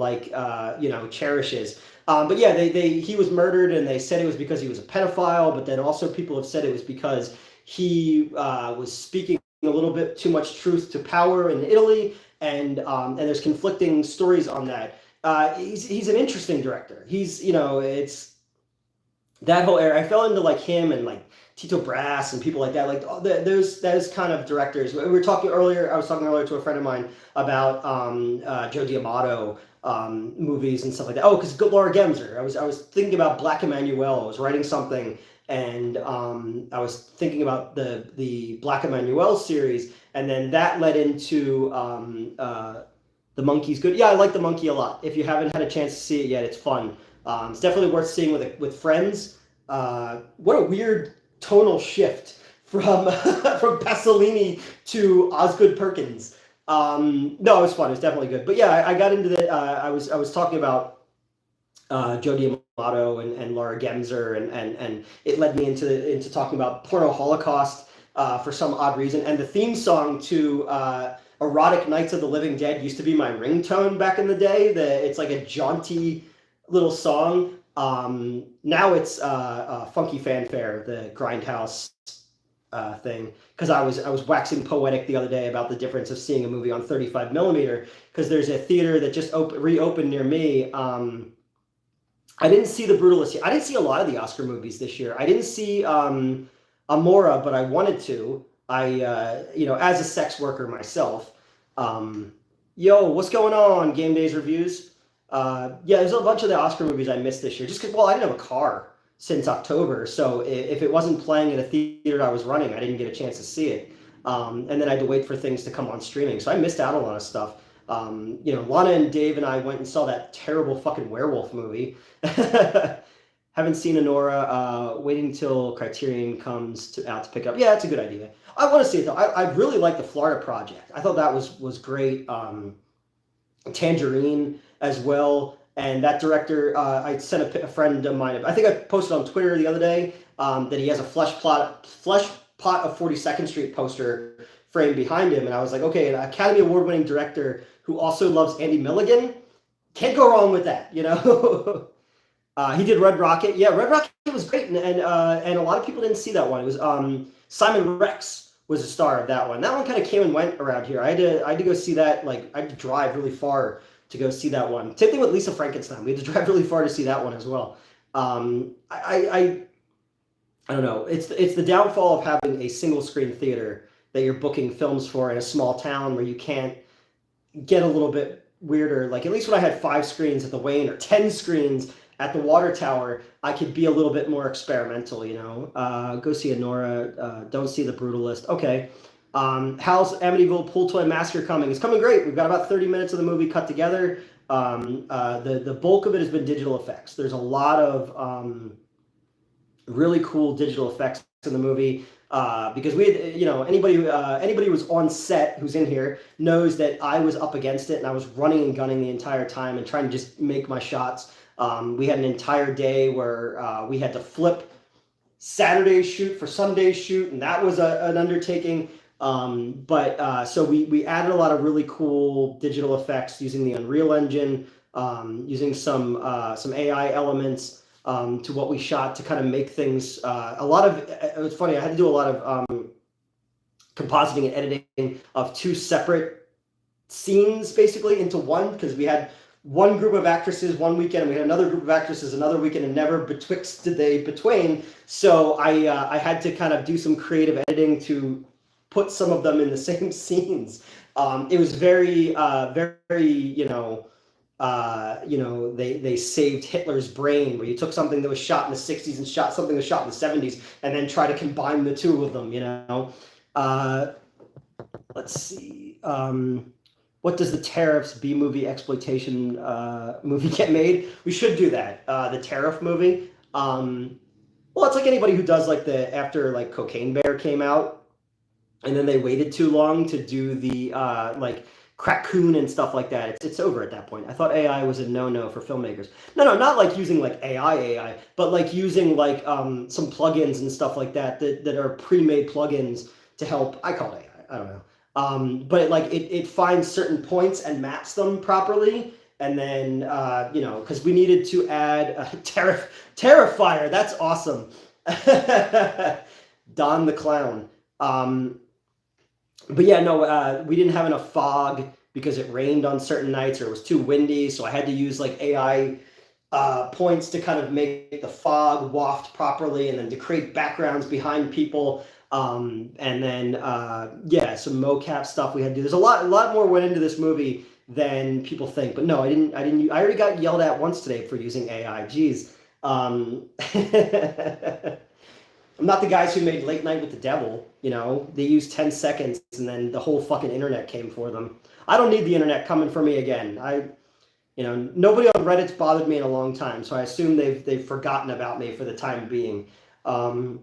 cherishes. But yeah, he was murdered, and they said it was because he was a pedophile. But then also people have said it was because he was speaking a little bit too much truth to power in Italy, and there's conflicting stories on that. He's an interesting director. It's that whole era. I fell into like him and like Tito Brass and people like that. Like those kind of directors. We were talking earlier. I was talking earlier to a friend of mine about Joe D'Amato movies and stuff like that. Oh, because Laura Gemser. I was thinking about Black Emanuelle. I was writing something, and I was thinking about the Black Emanuelle series, and then that led into the Monkey's good. Yeah, I like the Monkey a lot. If you haven't had a chance to see it yet, it's fun. It's definitely worth seeing with friends. What a weird tonal shift from from Pasolini to Osgood Perkins. No, it was fun. It was definitely good. But yeah, I got into the. I was talking about Joe D'Amato and Laura Gemser, and it led me into talking about Porno Holocaust for some odd reason. And the theme song to Erotic Nights of the Living Dead used to be my ringtone back in the day. It's like a jaunty little song. Now it's Funky Fanfare, the Grindhouse thing, because I was waxing poetic the other day about the difference of seeing a movie on 35 millimeter, because there's a theater that just reopened near me. I didn't see The Brutalist yet. I didn't see a lot of the Oscar movies this year. I didn't see Amora, but I wanted to. As a sex worker myself. Yo, what's going on, Game Days Reviews? There's a bunch of the Oscar movies I missed this year, just because, well, I didn't have a car since October, so if it wasn't playing in a theater I was running, I didn't get a chance to see it. And then I had to wait for things to come on streaming, so I missed out on a lot of stuff. Lana and Dave and I went and saw that terrible fucking werewolf movie. Haven't seen Anora. Waiting till Criterion comes out to pick up. Yeah, it's a good idea. I want to see it though. I really like the Florida Project. I thought that was great. Tangerine as well. And that director, I sent a friend of mine. I think I posted on Twitter the other day that he has a Flesh Pot of 42nd Street poster framed behind him, and I was like, okay, an Academy Award-winning director who also loves Andy Milligan, can't go wrong with that, you know. He did Red Rocket. Yeah, Red Rocket was great, and a lot of people didn't see that one. It was Simon Rex was a star of that one. That one kind of came and went around here. I had to go see that. Like, I had to drive really far to go see that one. Same thing with Lisa Frankenstein. We had to drive really far to see that one as well. I don't know. It's the downfall of having a single screen theater that you're booking films for in a small town where you can't get a little bit weirder. Like, at least when I had 5 screens at the Wayne or 10 screens at the Water Tower, I could be a little bit more experimental, you know. Go see Anora. Don't see The Brutalist. Okay. How's Amityville Pool Toy Massacre coming? It's coming great. We've got about 30 minutes of the movie cut together. The bulk of it has been digital effects. There's a lot of really cool digital effects in the movie. Because we had, anybody who was on set who's in here knows that I was up against it, and I was running and gunning the entire time and trying to just make my shots. We had an entire day where we had to flip Saturday's shoot for Sunday's shoot, and that was an undertaking. So we added a lot of really cool digital effects using the Unreal Engine, using some AI elements to what we shot to kind of make things it was funny. I had to do a lot of compositing and editing of 2 separate scenes basically into one, because we had one group of actresses one weekend and we had another group of actresses another weekend, and never betwixt did they between. So I had to kind of do some creative editing to put some of them in the same scenes. It was very they saved Hitler's brain, where you took something that was shot in the 60s and shot something that was shot in the 70s, and then try to combine the two of them, you know. Let's see. What does the Tariffs B-movie exploitation movie get made? We should do that. The Tariff movie. Well, it's like anybody who does after Cocaine Bear came out, and then they waited too long to do the Raccoon and stuff like that. It's over at that point. I thought AI was a no-no for filmmakers. No, not like using like AI, but like using like some plugins and stuff like that are pre-made plugins to help. I call it AI. I don't know. But like it finds certain points and maps them properly. And then, because we needed to add Terrifier. That's awesome. Don the Clown. But yeah, no, we didn't have enough fog because it rained on certain nights or it was too windy. So I had to use like AI points to kind of make the fog waft properly and then to create backgrounds behind people. And then, some mocap stuff we had to do. There's a lot more went into this movie than people think. But no, I didn't. I already got yelled at once today for using AI. Jeez. I'm not the guys who made Late Night with the Devil. They used 10 seconds and then the whole fucking internet came for them. I don't need the internet coming for me again. Nobody on Reddit's bothered me in a long time, so I assume they've forgotten about me for the time being. But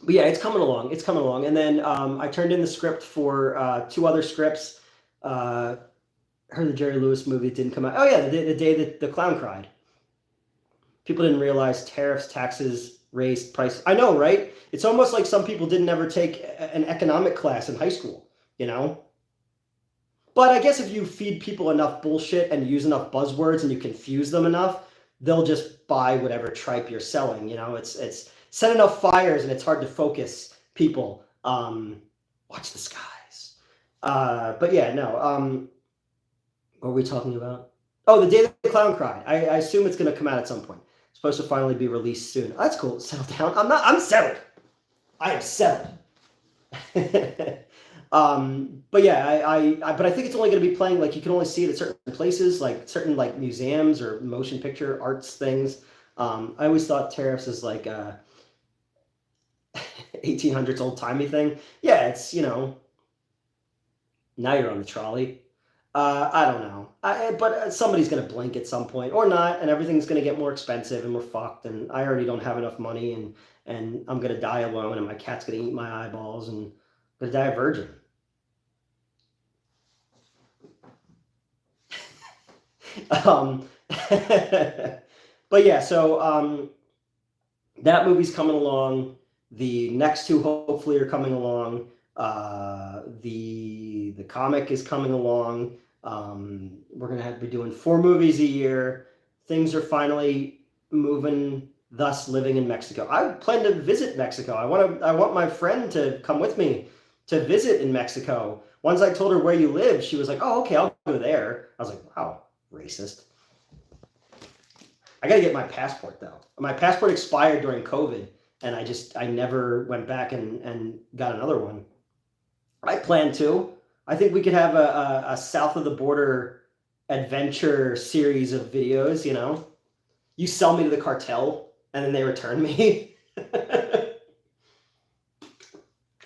yeah, it's coming along. It's coming along. And then I turned in the script for 2 other scripts. Heard the Jerry Lewis movie didn't come out. Oh yeah, the day that the clown cried. People didn't realize tariffs, taxes, raised price. I know, right? It's almost like some people didn't ever take an economic class in high school, But I guess if you feed people enough bullshit and use enough buzzwords and you confuse them enough, they'll just buy whatever tripe you're selling. It's set enough fires and it's hard to focus people. Watch the skies. But yeah, no. What were we talking about? Oh, the day that the clown cried. I assume it's going to come out at some point. It's supposed to finally be released soon. That's cool. Settle down. I'm settled. I am settled. But yeah, but I think it's only going to be playing, like, you can only see it at certain places, like certain like museums or motion picture arts things. I always thought tariffs is like 1800s old timey thing. Yeah, it's now you're on the trolley. I don't know. But somebody's going to blink at some point or not, and everything's going to get more expensive and we're fucked. And I already don't have enough money, and I'm going to die alone, and my cat's going to eat my eyeballs, and I'm going to die a virgin. But yeah, so that movie's coming along. The next 2 hopefully are coming along. The comic is coming along. We're gonna be doing 4 movies a year. Things are finally moving. Thus, living in Mexico. I plan to visit Mexico. I want my friend to come with me to visit in Mexico. Once I told her where you live, she was like, "Oh, okay, I'll go there." I was like, "Wow, racist." I gotta get my passport though. My passport expired during COVID, and I never went back and got another one. I plan to. I think we could have a south of the border adventure series of videos, You sell me to the cartel, and then they return me. And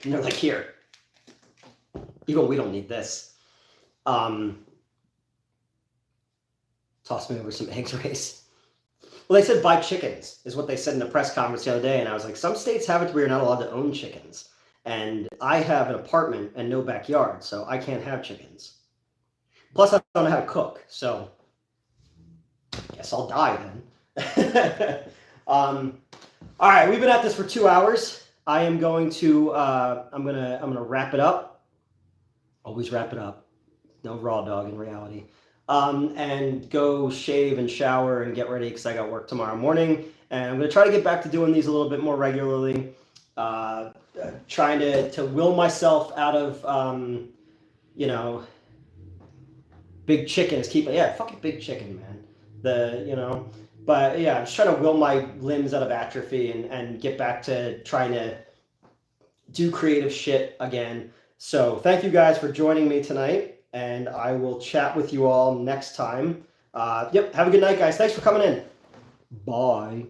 they're like, "Here. Even we don't need this." Toss me over some eggs, Race. Well, they said buy chickens, is what they said in the press conference the other day, and I was like, some states have it where you're not allowed to own chickens. And I have an apartment and no backyard, so I can't have chickens. Plus, I don't know how to cook, so I guess I'll die then. All right, we've been at this for 2 hours. I am going to I'm gonna wrap it up. Always wrap it up. No raw dog in reality. And go shave and shower and get ready because I got work tomorrow morning. And I'm gonna try to get back to doing these a little bit more regularly. Trying to will myself out of big chickens. Fucking big chicken, man. But yeah, I'm just trying to will my limbs out of atrophy and get back to trying to do creative shit again. So thank you guys for joining me tonight, and I will chat with you all next time. Have a good night, guys. Thanks for coming in. Bye.